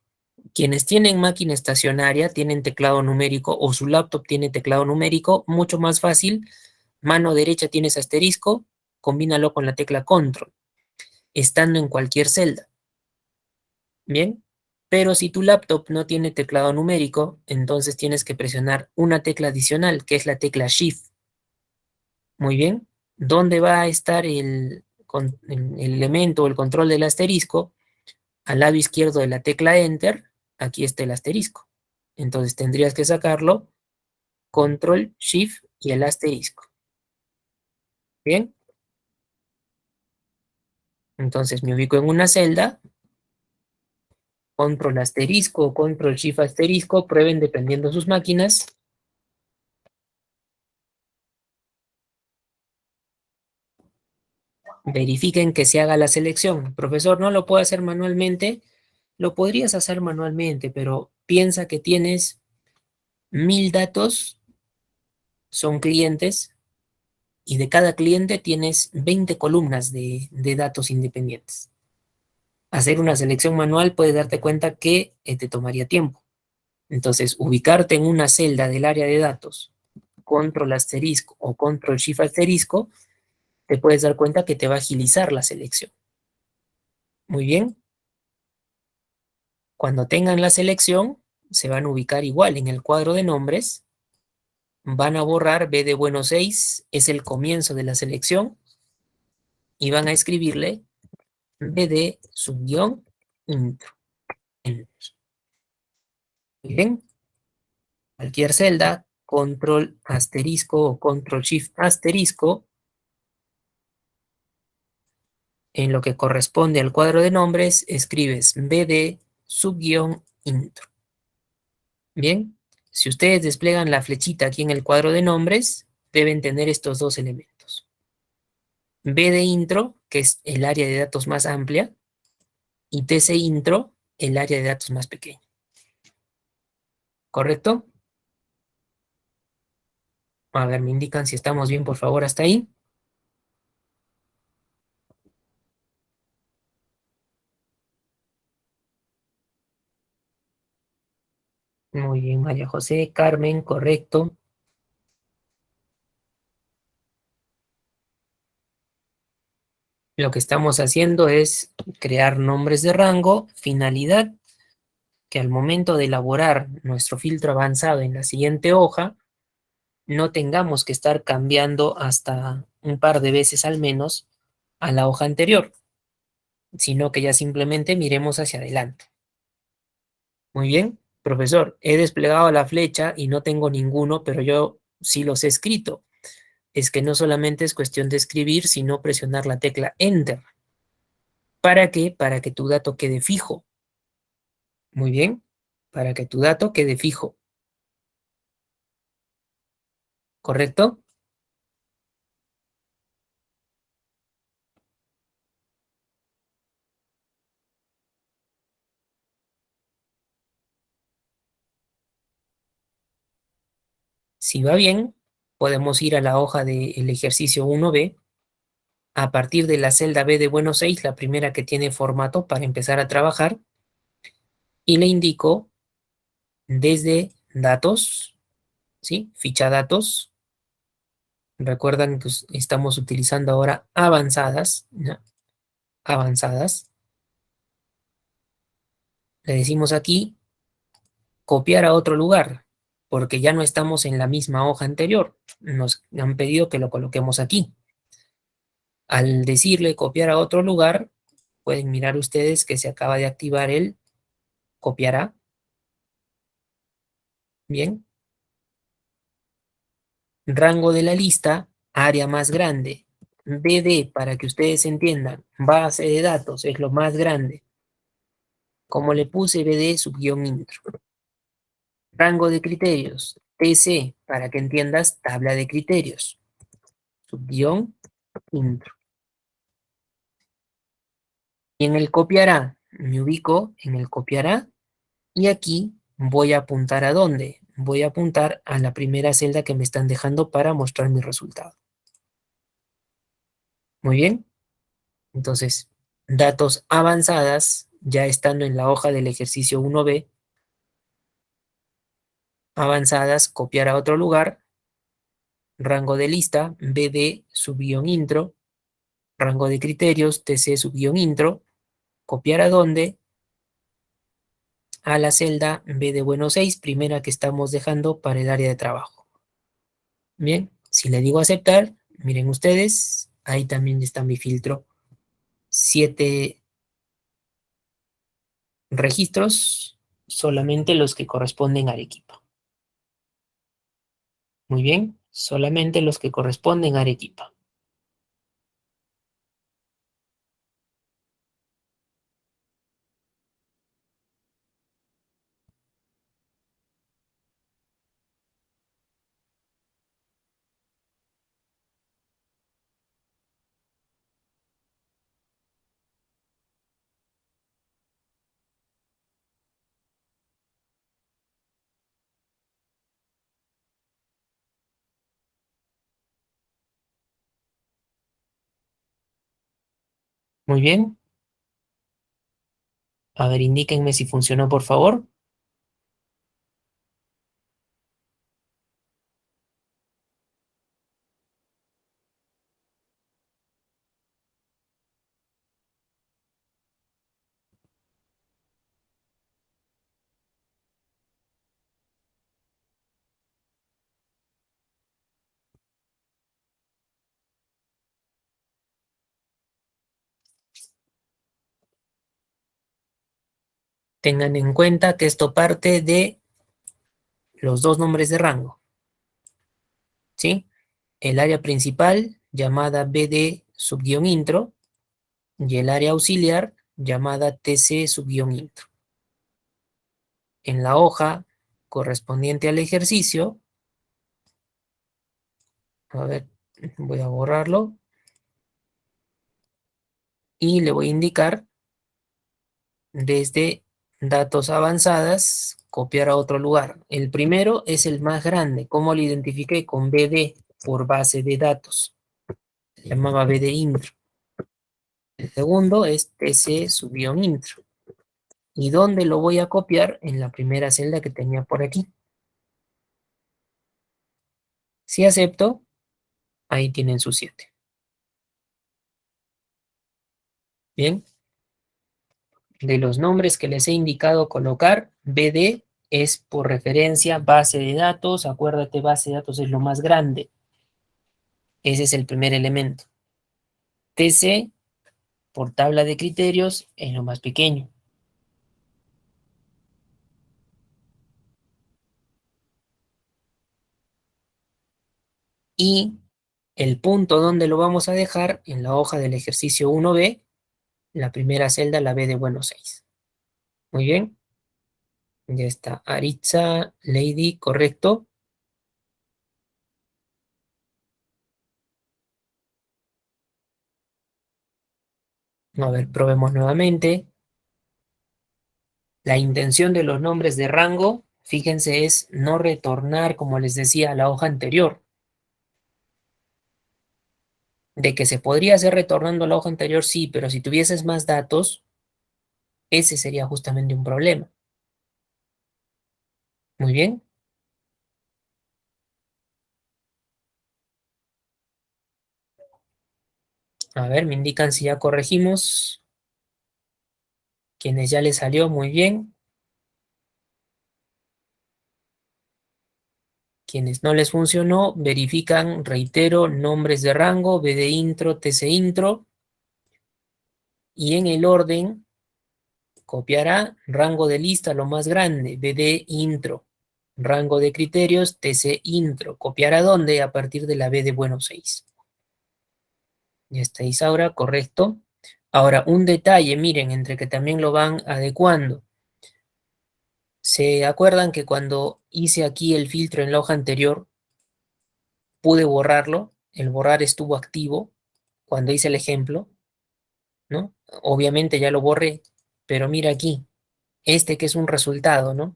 S1: Quienes tienen máquina estacionaria, tienen teclado numérico o su laptop tiene teclado numérico, mucho más fácil. Mano derecha tienes asterisco, combínalo con la tecla control, estando en cualquier celda. Bien, pero si tu laptop no tiene teclado numérico, entonces tienes que presionar una tecla adicional, que es la tecla Shift. Muy bien, ¿dónde va a estar el elemento o el control del asterisco? Al lado izquierdo de la tecla Enter, aquí está el asterisco. Entonces tendrías que sacarlo, Control, Shift y el asterisco. Bien, entonces me ubico en una celda, Control asterisco o Control Shift asterisco, prueben dependiendo de sus máquinas. Verifiquen que se haga la selección. Profesor, no lo puedo hacer manualmente. Lo podrías hacer manualmente, pero piensa que tienes 1000 datos, son clientes, y de cada cliente tienes 20 columnas de datos independientes. Hacer una selección manual puedes darte cuenta que te tomaría tiempo. Entonces, ubicarte en una celda del área de datos, control asterisco o control shift asterisco, te puedes dar cuenta que te va a agilizar la selección. Muy bien. Cuando tengan la selección, se van a ubicar igual en el cuadro de nombres, van a borrar B de bueno 6, es el comienzo de la selección, y van a escribirle BD subguión intro. Bien, cualquier celda, control asterisco o control shift asterisco, en lo que corresponde al cuadro de nombres, escribes BD subguión intro. Bien, si ustedes despliegan la flechita aquí en el cuadro de nombres, deben tener estos dos elementos. B de intro, que es el área de datos más amplia, y TC intro, el área de datos más pequeña. ¿Correcto? A ver, me indican si estamos bien, por favor, hasta ahí. Muy bien, María José, Carmen, correcto. Lo que estamos haciendo es crear nombres de rango, finalidad, que al momento de elaborar nuestro filtro avanzado en la siguiente hoja, no tengamos que estar cambiando hasta un par de veces al menos a la hoja anterior, sino que ya simplemente miremos hacia adelante. Muy bien, profesor, he desplegado la flecha y no tengo ninguno, pero yo sí los he escrito. Es que no solamente es cuestión de escribir, sino presionar la tecla Enter. ¿Para qué? Para que tu dato quede fijo. Muy bien, para que tu dato quede fijo. ¿Correcto? Si va bien, podemos ir a la hoja del ejercicio 1B. A partir de la celda B de Buenos 6, la primera que tiene formato para empezar a trabajar, y le indico desde datos, ¿sí? Ficha datos. Recuerdan que estamos utilizando ahora avanzadas, ¿no? Avanzadas. Le decimos aquí copiar a otro lugar, porque ya no estamos en la misma hoja anterior. Nos han pedido que lo coloquemos aquí. Al decirle copiar a otro lugar, pueden mirar ustedes que se acaba de activar el copiará. Bien. Rango de la lista, área más grande. BD, para que ustedes entiendan, base de datos es lo más grande. Como le puse BD subguión intro. Rango de criterios, TC, para que entiendas, tabla de criterios. Subguión intro. Y en el copiará, me ubico en el copiará y aquí voy a apuntar a dónde. Voy a apuntar a la primera celda que me están dejando para mostrar mi resultado. Muy bien. Entonces, datos avanzadas, ya estando en la hoja del ejercicio 1B, avanzadas, copiar a otro lugar, rango de lista, BD subguión intro, rango de criterios, TC subguión intro, copiar a dónde, a la celda B de Buenos 6, primera que estamos dejando para el área de trabajo. Bien, si le digo aceptar, miren ustedes, ahí también está mi filtro. 7 registros, solamente los que corresponden al equipo. Muy bien, solamente los que corresponden a Arequipa. Muy bien. A ver, indíquenme si funcionó, por favor. Tengan en cuenta que esto parte de los dos nombres de rango, ¿sí? El área principal, llamada BD subguión intro, y el área auxiliar, llamada TC subguión intro. En la hoja correspondiente al ejercicio, a ver, voy a borrarlo, y le voy a indicar desde datos avanzadas, copiar a otro lugar. El primero es el más grande. ¿Cómo lo identifiqué? Con BD, por base de datos. Se llamaba BD intro. El segundo es TC subguión intro. ¿Y dónde lo voy a copiar? En la primera celda que tenía por aquí. Si acepto, ahí tienen su 7. Bien, de los nombres que les he indicado colocar, BD es por referencia base de datos. Acuérdate, base de datos es lo más grande. Ese es el primer elemento. TC, por tabla de criterios, es lo más pequeño. Y el punto donde lo vamos a dejar, en la hoja del ejercicio 1B, la primera celda, la B de Buenos 6. Muy bien. Ya está. Aritza, Lady, correcto. A ver, probemos nuevamente. La intención de los nombres de rango, fíjense, es no retornar, como les decía, a la hoja anterior. De que se podría hacer retornando a la hoja anterior, sí, pero si tuvieses más datos, ese sería justamente un problema. Muy bien. A ver, me indican si ya corregimos. Quienes ya les salió, muy bien. Quienes no les funcionó, verifican, reitero, nombres de rango, BD intro, TC intro, y en el orden copiará rango de lista lo más grande, BD intro, rango de criterios, TC intro. ¿Copiará dónde? A partir de la B de Buenos 6. Ya está, Isaura, correcto. Ahora, un detalle, miren, entre que también lo van adecuando. ¿Se acuerdan que cuando hice aquí el filtro en la hoja anterior, pude borrarlo? El borrar estuvo activo cuando hice el ejemplo, ¿no? Obviamente ya lo borré, pero mira aquí, este que es un resultado, ¿no?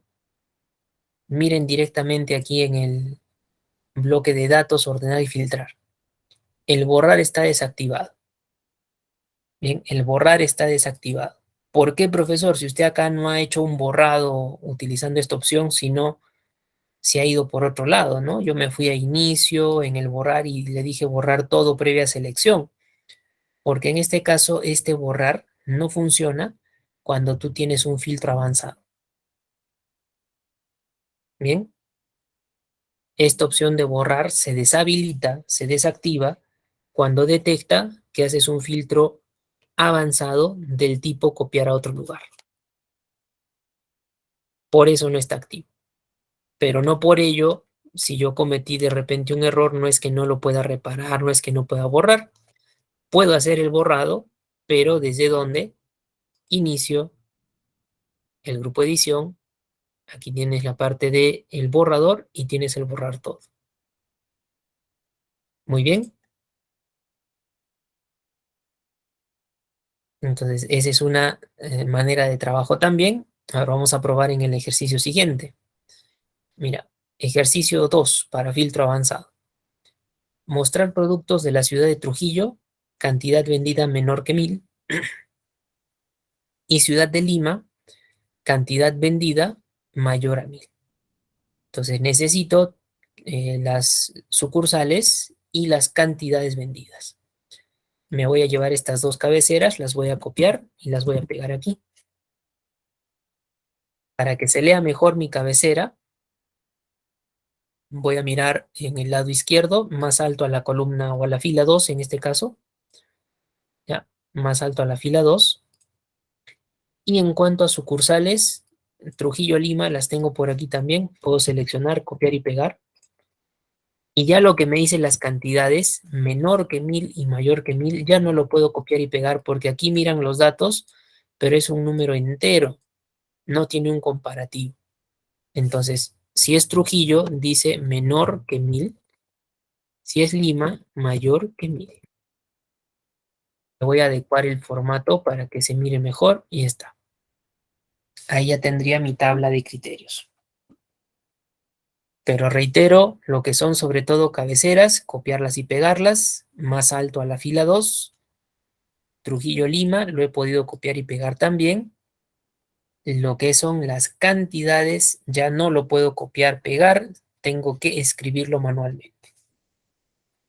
S1: Miren directamente aquí en el bloque de datos, ordenar y filtrar. El borrar está desactivado. Bien, el borrar está desactivado. ¿Por qué, profesor? Si usted acá no ha hecho un borrado utilizando esta opción, sino se ha ido por otro lado, ¿no? Yo me fui a inicio en el borrar y le dije borrar todo previa selección, porque en este caso este borrar no funciona cuando tú tienes un filtro avanzado. Bien, esta opción de borrar se deshabilita, se desactiva cuando detecta que haces un filtro avanzado del tipo copiar a otro lugar. Por eso no está activo. Pero no por ello, si yo cometí de repente un error, no es que no lo pueda reparar, no es que no pueda borrar. Puedo hacer el borrado, pero ¿desde dónde? Inicio, el grupo edición, aquí tienes la parte de el borrador y tienes el borrar todo. Muy bien. Entonces, esa es una manera de trabajo también. Ahora vamos a probar en el ejercicio siguiente. Mira, ejercicio 2 para filtro avanzado. Mostrar productos de la ciudad de Trujillo, cantidad vendida menor que 1000, y ciudad de Lima, cantidad vendida mayor a 1000. Entonces necesito las sucursales y las cantidades vendidas. Me voy a llevar estas dos cabeceras, las voy a copiar y las voy a pegar aquí. Para que se lea mejor mi cabecera, voy a mirar en el lado izquierdo, más alto a la columna o a la fila 2 en este caso. Ya, más alto a la fila 2. Y en cuanto a sucursales, Trujillo, Lima, las tengo por aquí también. Puedo seleccionar, copiar y pegar. Y ya lo que me dice las cantidades, menor que 1000 y mayor que 1000, ya no lo puedo copiar y pegar porque aquí miran los datos, pero es un número entero, no tiene un comparativo. Entonces, si es Trujillo, dice menor que 1000. Si es Lima, mayor que 1000. Voy a adecuar el formato para que se mire mejor y está. Ahí ya tendría mi tabla de criterios. Pero reitero, lo que son sobre todo cabeceras, copiarlas y pegarlas, más alto a la fila 2, Trujillo Lima, lo he podido copiar y pegar también. Lo que son las cantidades, ya no lo puedo copiar, pegar, tengo que escribirlo manualmente.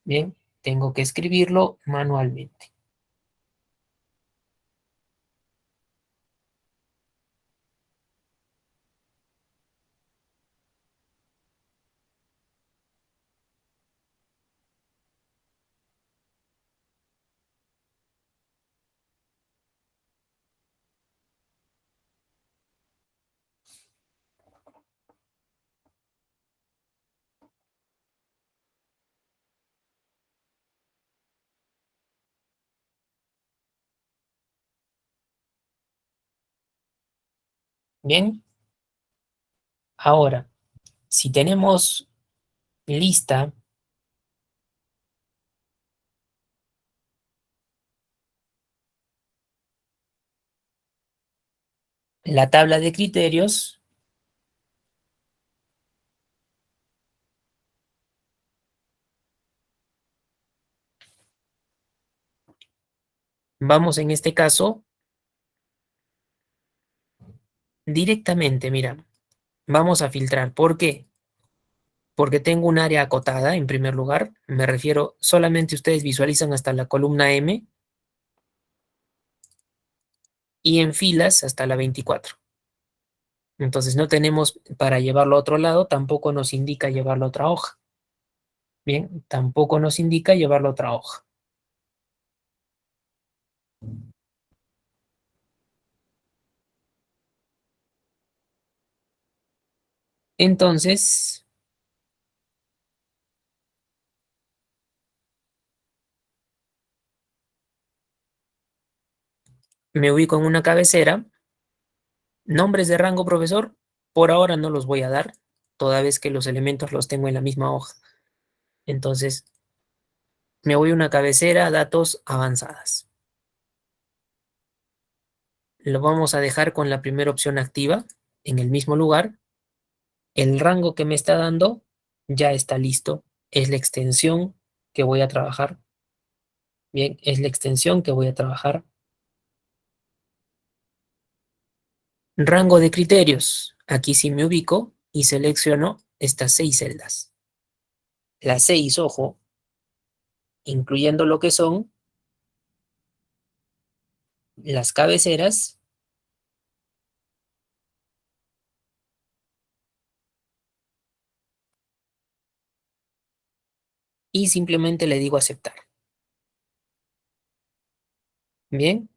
S1: Bien, tengo que escribirlo manualmente. Bien, ahora, si tenemos lista la tabla de criterios, vamos en este caso directamente, mira, vamos a filtrar. ¿Por qué? Porque tengo un área acotada, en primer lugar. Me refiero, solamente ustedes visualizan hasta la columna M y en filas hasta la 24. Entonces no tenemos para llevarlo a otro lado, tampoco nos indica llevarlo a otra hoja. Bien, tampoco nos indica llevarlo a otra hoja. Entonces, me ubico en una cabecera. Nombres de rango, profesor, por ahora no los voy a dar, toda vez que los elementos los tengo en la misma hoja. Entonces, me voy a una cabecera, datos avanzadas. Lo vamos a dejar con la primera opción activa, en el mismo lugar. El rango que me está dando ya está listo. Es la extensión que voy a trabajar. Bien, es la extensión que voy a trabajar. Rango de criterios. Aquí sí me ubico y selecciono estas 6 celdas. Las 6, ojo, incluyendo lo que son las cabeceras y simplemente le digo aceptar. Bien,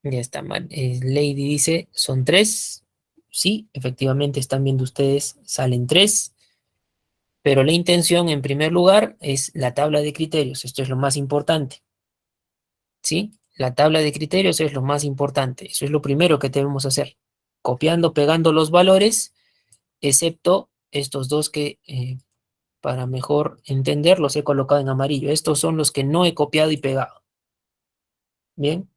S1: ya está. Lady dice, son 3. Sí, efectivamente están viendo ustedes, salen 3. Pero la intención, en primer lugar, es la tabla de criterios. Esto es lo más importante. ¿Sí? La tabla de criterios es lo más importante. Eso es lo primero que debemos hacer. Copiando, pegando los valores, excepto estos dos que, para mejor entender, los he colocado en amarillo. Estos son los que no he copiado y pegado. Bien.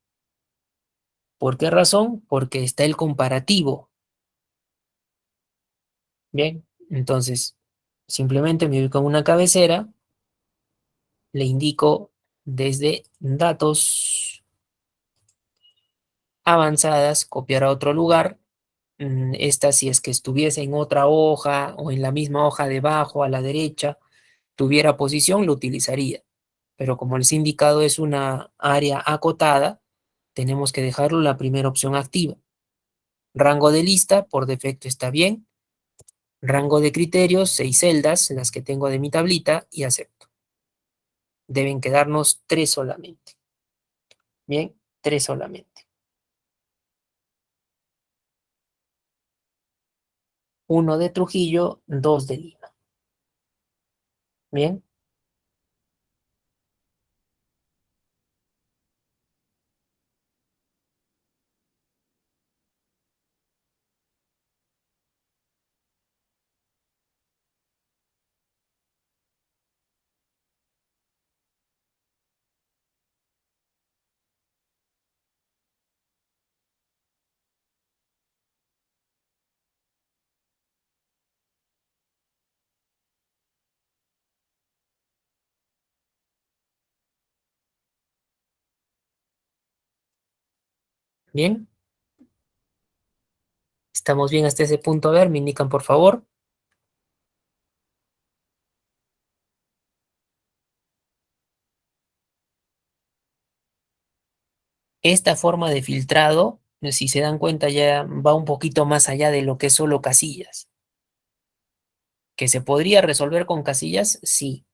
S1: ¿Por qué razón? Porque está el comparativo. Bien. Entonces, simplemente me ubico en una cabecera, le indico desde datos avanzadas, copiar a otro lugar. Esta, si es que estuviese en otra hoja o en la misma hoja debajo a la derecha, tuviera posición, lo utilizaría. Pero como les he indicado, es una área acotada, tenemos que dejarlo la primera opción activa. Rango de lista, por defecto está bien. Rango de criterios, 6 celdas, las que tengo de mi tablita, y acepto. Deben quedarnos 3 solamente. Bien, 3 solamente. Uno de Trujillo, 2 de Lima. Bien, bien. Estamos bien hasta ese punto. A ver, me indican por favor. Esta forma de filtrado, si se dan cuenta, ya va un poquito más allá de lo que es solo casillas. ¿Que se podría resolver con casillas? Sí,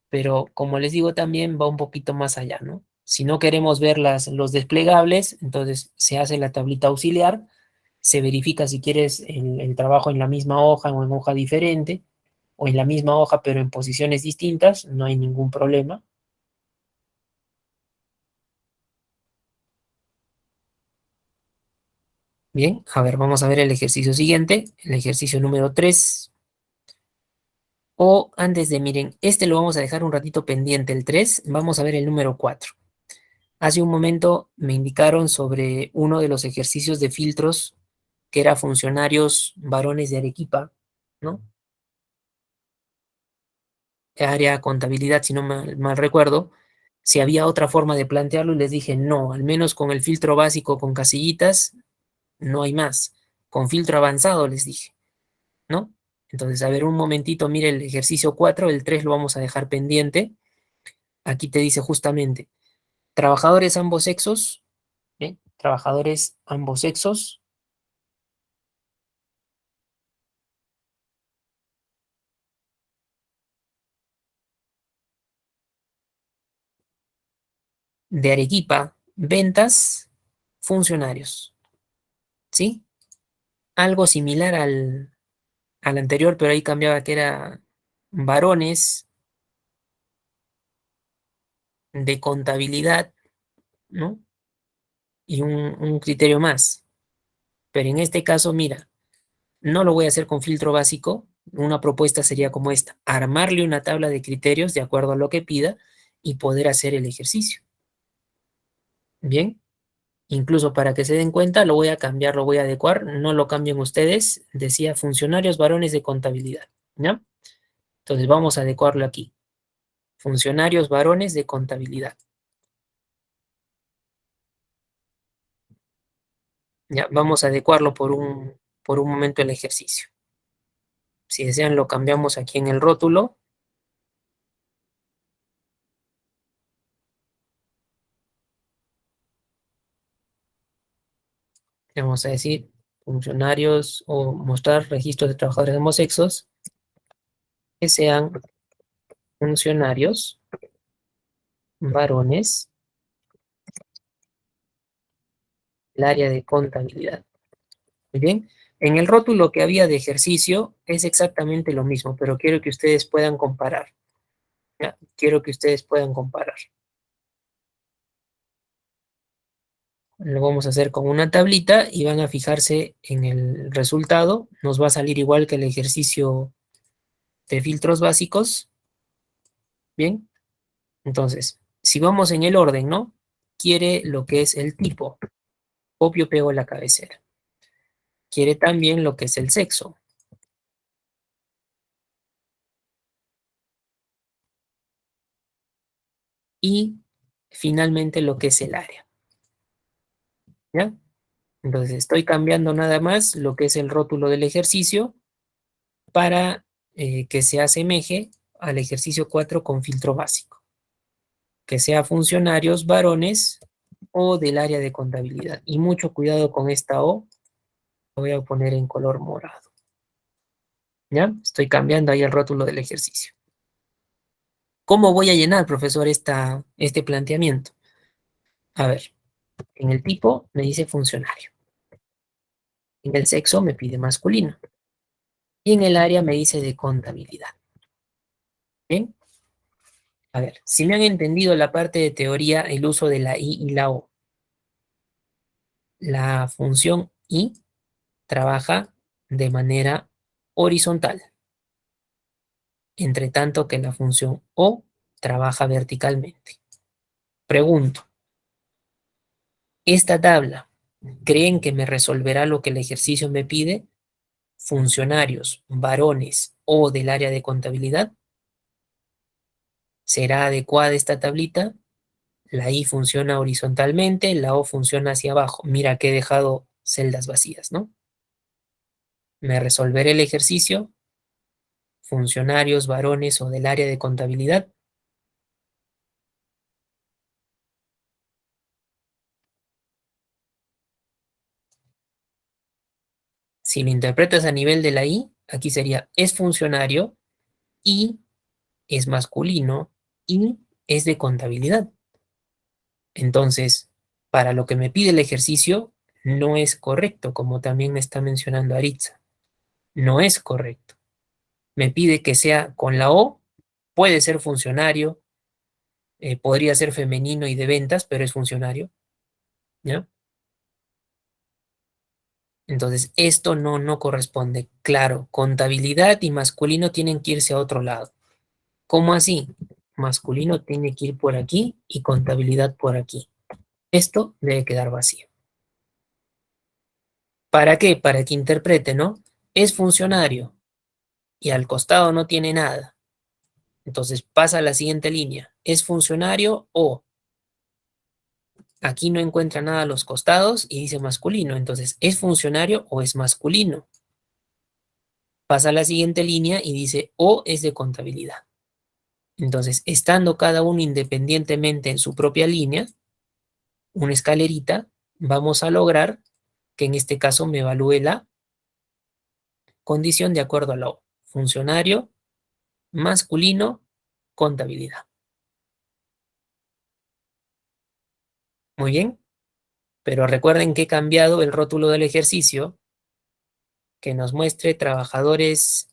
S1: pero como les digo también va un poquito más allá, ¿no? Si no queremos ver los desplegables, entonces se hace la tablita auxiliar, se verifica si quieres el trabajo en la misma hoja o en hoja diferente, o en la misma hoja pero en posiciones distintas, no hay ningún problema. Bien, a ver, vamos a ver el ejercicio siguiente, el ejercicio número 3. O antes de, miren, este lo vamos a dejar un ratito pendiente, el 3. Vamos a ver el número 4. Hace un momento me indicaron sobre uno de los ejercicios de filtros que era funcionarios varones de Arequipa, ¿no? Área contabilidad, si no mal recuerdo, si había otra forma de plantearlo y les dije, no, al menos con el filtro básico con casillitas, no hay más. Con filtro avanzado les dije, ¿no? Entonces, a ver, un momentito, mire el ejercicio 4, el 3 lo vamos a dejar pendiente. Aquí te dice justamente, trabajadores ambos sexos, ¿bien? Trabajadores ambos sexos, de Arequipa, ventas, funcionarios, ¿sí? Algo similar al anterior, pero ahí cambiaba que era varones de contabilidad, ¿no? Y un criterio más. Pero en este caso, mira, no lo voy a hacer con filtro básico. Una propuesta sería como esta, armarle una tabla de criterios de acuerdo a lo que pida y poder hacer el ejercicio. Bien, incluso para que se den cuenta, lo voy a cambiar, lo voy a adecuar, no lo cambien ustedes, decía funcionarios varones de contabilidad, ¿ya? Entonces vamos a adecuarlo aquí, funcionarios varones de contabilidad. Ya, vamos a adecuarlo por un momento el ejercicio. Si desean, lo cambiamos aquí en el rótulo. Le vamos a decir funcionarios o mostrar registros de trabajadores de ambos sexos que sean funcionarios varones del área de contabilidad. Muy bien. En el rótulo que había de ejercicio es exactamente lo mismo, pero quiero que ustedes puedan comparar. ¿Ya? Quiero que ustedes puedan comparar. Lo vamos a hacer con una tablita y van a fijarse en el resultado. Nos va a salir igual que el ejercicio de filtros básicos. Bien. Entonces, si vamos en el orden, ¿no? Quiere lo que es el tipo. Copio, pego la cabecera. Quiere también lo que es el sexo. Y finalmente lo que es el área. ¿Ya? Entonces estoy cambiando nada más lo que es el rótulo del ejercicio para que se asemeje al ejercicio 4 con filtro básico. Que sea funcionarios varones o del área de contabilidad. Y mucho cuidado con esta O. Lo voy a poner en color morado. ¿Ya? Estoy cambiando ahí el rótulo del ejercicio. ¿Cómo voy a llenar, profesor, este planteamiento? A ver, en el tipo me dice funcionario. En el sexo me pide masculino. Y en el área me dice de contabilidad. ¿Bien? A ver, si me han entendido la parte de teoría, el uso de la I y la O. La función I trabaja de manera horizontal, entre tanto que la función O trabaja verticalmente. Pregunto, ¿esta tabla creen que me resolverá lo que el ejercicio me pide? Funcionarios, varones o del área de contabilidad. ¿Será adecuada esta tablita? La I funciona horizontalmente, la O funciona hacia abajo. Mira que he dejado celdas vacías, ¿no? Me resolveré el ejercicio. Funcionarios, varones o del área de contabilidad. Si lo interpretas a nivel de la I, aquí sería es funcionario y es masculino y es de contabilidad. Entonces, para lo que me pide el ejercicio, no es correcto, como también me está mencionando Aritza. No es correcto. Me pide que sea con la O, puede ser funcionario, podría ser femenino y de ventas, pero es funcionario, ¿ya? Entonces, esto no corresponde. Claro, contabilidad y masculino tienen que irse a otro lado. ¿Cómo así? Masculino tiene que ir por aquí y contabilidad por aquí. Esto debe quedar vacío. ¿Para qué? Para que interprete, ¿no? Es funcionario y al costado no tiene nada. Entonces pasa a la siguiente línea. Es funcionario o aquí no encuentra nada a los costados y dice masculino. Entonces, ¿es funcionario o es masculino? Pasa a la siguiente línea y dice o es de contabilidad. Entonces, estando cada uno independientemente en su propia línea, una escalerita, vamos a lograr que en este caso me evalúe la condición de acuerdo a la O. Funcionario, masculino, contabilidad. Muy bien, pero recuerden que he cambiado el rótulo del ejercicio que nos muestre trabajadores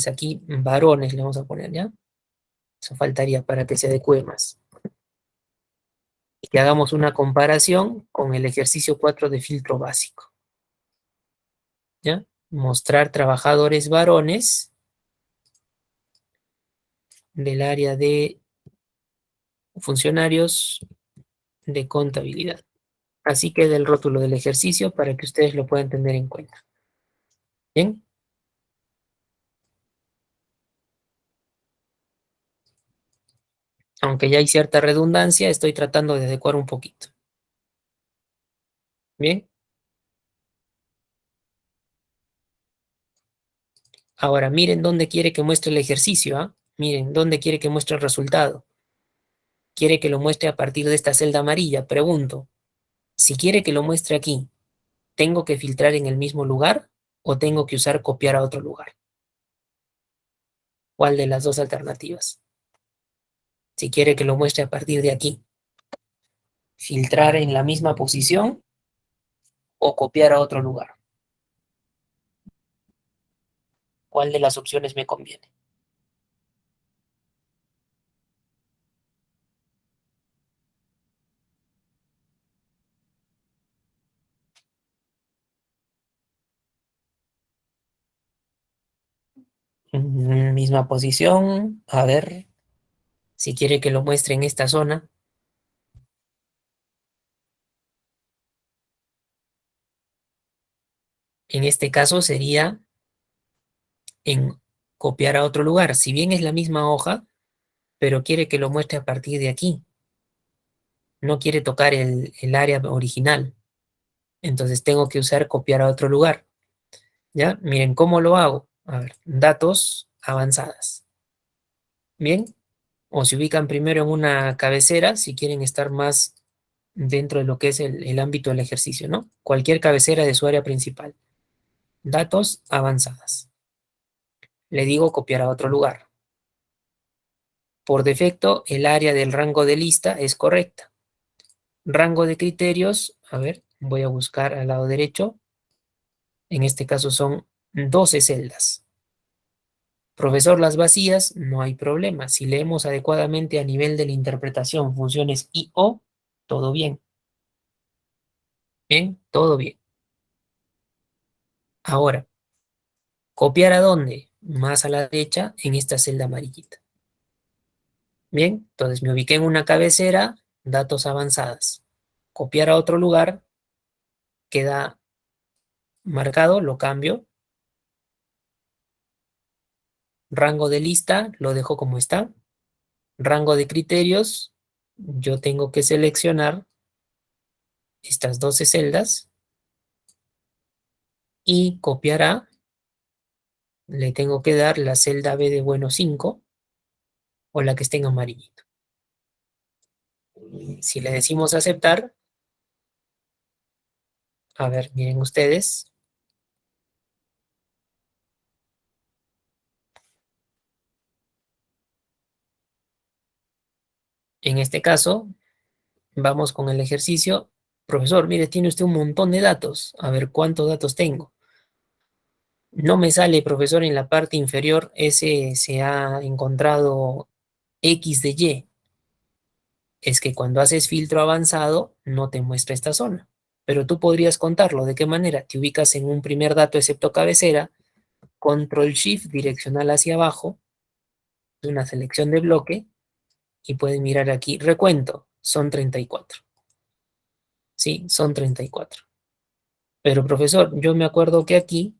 S1: aquí, varones le vamos a poner, ¿ya? Eso faltaría para que se adecue más. Y que hagamos una comparación con el ejercicio 4 de filtro básico. ¿Ya? Mostrar trabajadores varones del área de funcionarios de contabilidad. Así queda el rótulo del ejercicio para que ustedes lo puedan tener en cuenta. ¿Bien? Aunque ya hay cierta redundancia, estoy tratando de adecuar un poquito. ¿Bien? Ahora, miren dónde quiere que muestre el ejercicio, ¿ah? Miren dónde quiere que muestre el resultado. Quiere que lo muestre a partir de esta celda amarilla. Pregunto, si quiere que lo muestre aquí, ¿tengo que filtrar en el mismo lugar o tengo que usar copiar a otro lugar? ¿Cuál de las dos alternativas? Si quiere que lo muestre a partir de aquí, filtrar en la misma posición o copiar a otro lugar. ¿Cuál de las opciones me conviene? Misma posición. A ver, si quiere que lo muestre en esta zona. En este caso sería en copiar a otro lugar. Si bien es la misma hoja, pero quiere que lo muestre a partir de aquí. No quiere tocar el área original. Entonces tengo que usar copiar a otro lugar. ¿Ya? Miren cómo lo hago. A ver, datos avanzadas. Bien. O se ubican primero en una cabecera si quieren estar más dentro de lo que es el ámbito del ejercicio, ¿no? Cualquier cabecera de su área principal. Datos avanzadas. Le digo copiar a otro lugar. Por defecto, el área del rango de lista es correcta. Rango de criterios, a ver, voy a buscar al lado derecho. En este caso son 12 celdas. Profesor, las vacías, no hay problema. Si leemos adecuadamente a nivel de la interpretación funciones I o, todo bien. Bien, todo bien. Ahora, ¿copiar a dónde? Más a la derecha, en esta celda amarillita. Bien, entonces me ubiqué en una cabecera, datos avanzadas. Copiar a otro lugar, queda marcado, lo cambio. Rango de lista, lo dejo como está. Rango de criterios, yo tengo que seleccionar estas 12 celdas y copiar a, le tengo que dar la celda B de bueno 5 o la que esté en amarillito. Si le decimos aceptar, a ver, miren ustedes, en este caso, vamos con el ejercicio. Profesor, mire, tiene usted un montón de datos. A ver, ¿cuántos datos tengo? No me sale, profesor, en la parte inferior, ese se ha encontrado X de Y. Es que cuando haces filtro avanzado, no te muestra esta zona. Pero tú podrías contarlo. ¿De qué manera? Te ubicas en un primer dato excepto cabecera, Control Shift direccional hacia abajo, una selección de bloque, y pueden mirar aquí, recuento, son 34. Sí, son 34. Pero profesor, yo me acuerdo que aquí,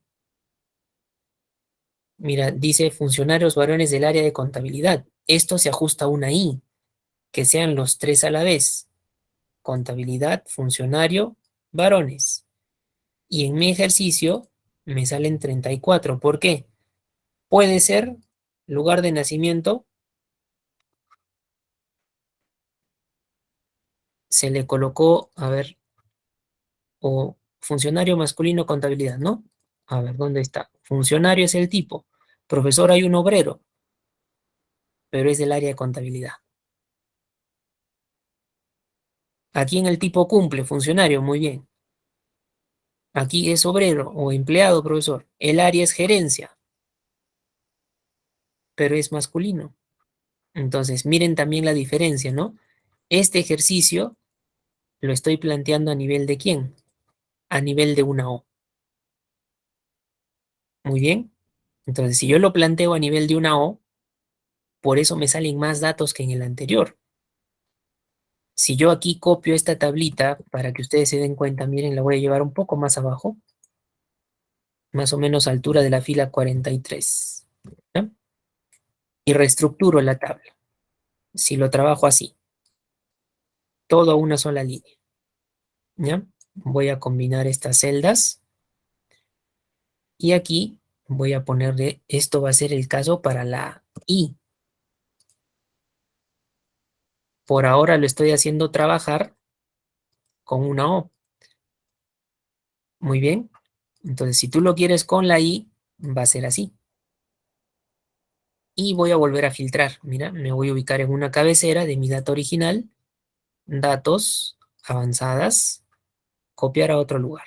S1: mira, dice funcionarios varones del área de contabilidad. Esto se ajusta a una I, que sean los tres a la vez. Contabilidad, funcionario, varones. Y en mi ejercicio me salen 34. ¿Por qué? Puede ser lugar de nacimiento, se le colocó, a ver, o funcionario masculino contabilidad, ¿no? A ver, ¿dónde está? Funcionario es el tipo. Profesor, hay un obrero, pero es del área de contabilidad. Aquí en el tipo cumple, funcionario, muy bien. Aquí es obrero o empleado, profesor. El área es gerencia, pero es masculino. Entonces, miren también la diferencia, ¿no? Este ejercicio lo estoy planteando a nivel de ¿quién? A nivel de una O. Muy bien. Entonces, si yo lo planteo a nivel de una O, por eso me salen más datos que en el anterior. Si yo aquí copio esta tablita, para que ustedes se den cuenta, miren, la voy a llevar un poco más abajo, más o menos a altura de la fila 43. ¿Ya? Y reestructuro la tabla. Si lo trabajo así, todo a una sola línea. ¿Ya? Voy a combinar estas celdas y aquí voy a ponerle, esto va a ser el caso para la I. Por ahora lo estoy haciendo trabajar con una O. Muy bien. Entonces, si tú lo quieres con la I, va a ser así. Y voy a volver a filtrar. Mira, me voy a ubicar en una cabecera de mi data original, datos, avanzadas, copiar a otro lugar.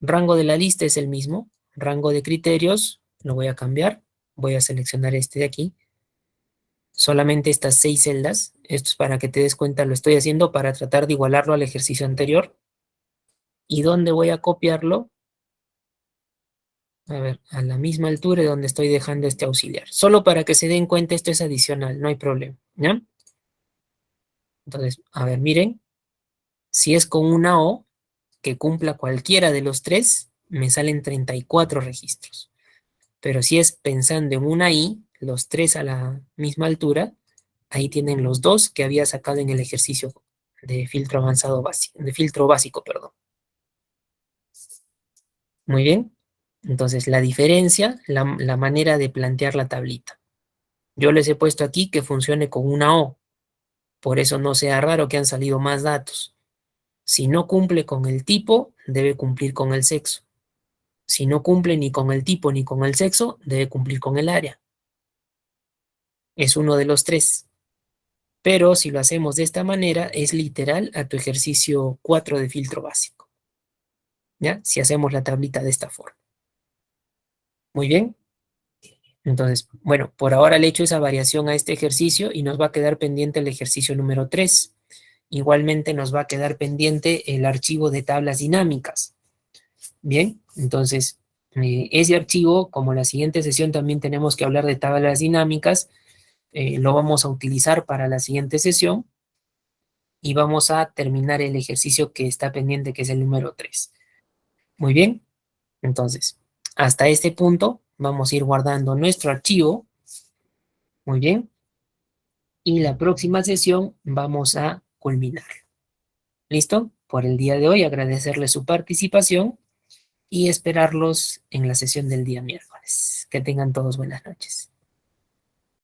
S1: Rango de la lista es el mismo. Rango de criterios, lo voy a cambiar. Voy a seleccionar este de aquí. Solamente estas 6 celdas. Esto es para que te des cuenta, lo estoy haciendo para tratar de igualarlo al ejercicio anterior. ¿Y dónde voy a copiarlo? A ver, a la misma altura de donde estoy dejando este auxiliar. Solo para que se den cuenta, esto es adicional, no hay problema, ¿ya? Entonces, a ver, miren, si es con una O, que cumpla cualquiera de los tres, me salen 34 registros. Pero si es pensando en una I, los tres a la misma altura, ahí tienen los dos que había sacado en el ejercicio de filtro avanzado básico, de filtro básico, perdón. Muy bien. Entonces, la diferencia, la manera de plantear la tablita. Yo les he puesto aquí que funcione con una O. Por eso no sea raro que han salido más datos. Si no cumple con el tipo, debe cumplir con el sexo. Si no cumple ni con el tipo ni con el sexo, debe cumplir con el área. Es uno de los tres. Pero si lo hacemos de esta manera, es literal a tu ejercicio 4 de filtro básico. ¿Ya? Si hacemos la tablita de esta forma. Muy bien. Entonces, bueno, por ahora le he hecho esa variación a este ejercicio y nos va a quedar pendiente el ejercicio número 3. Igualmente nos va a quedar pendiente el archivo de tablas dinámicas. Bien, entonces ese archivo, como la siguiente sesión también tenemos que hablar de tablas dinámicas, lo vamos a utilizar para la siguiente sesión y vamos a terminar el ejercicio que está pendiente, que es el número 3. Muy bien, entonces, hasta este punto vamos a ir guardando nuestro archivo. Muy bien, y la próxima sesión vamos a culminar. ¿Listo? Por el día de hoy, agradecerles su participación y esperarlos en la sesión del día miércoles. Que tengan todos buenas noches.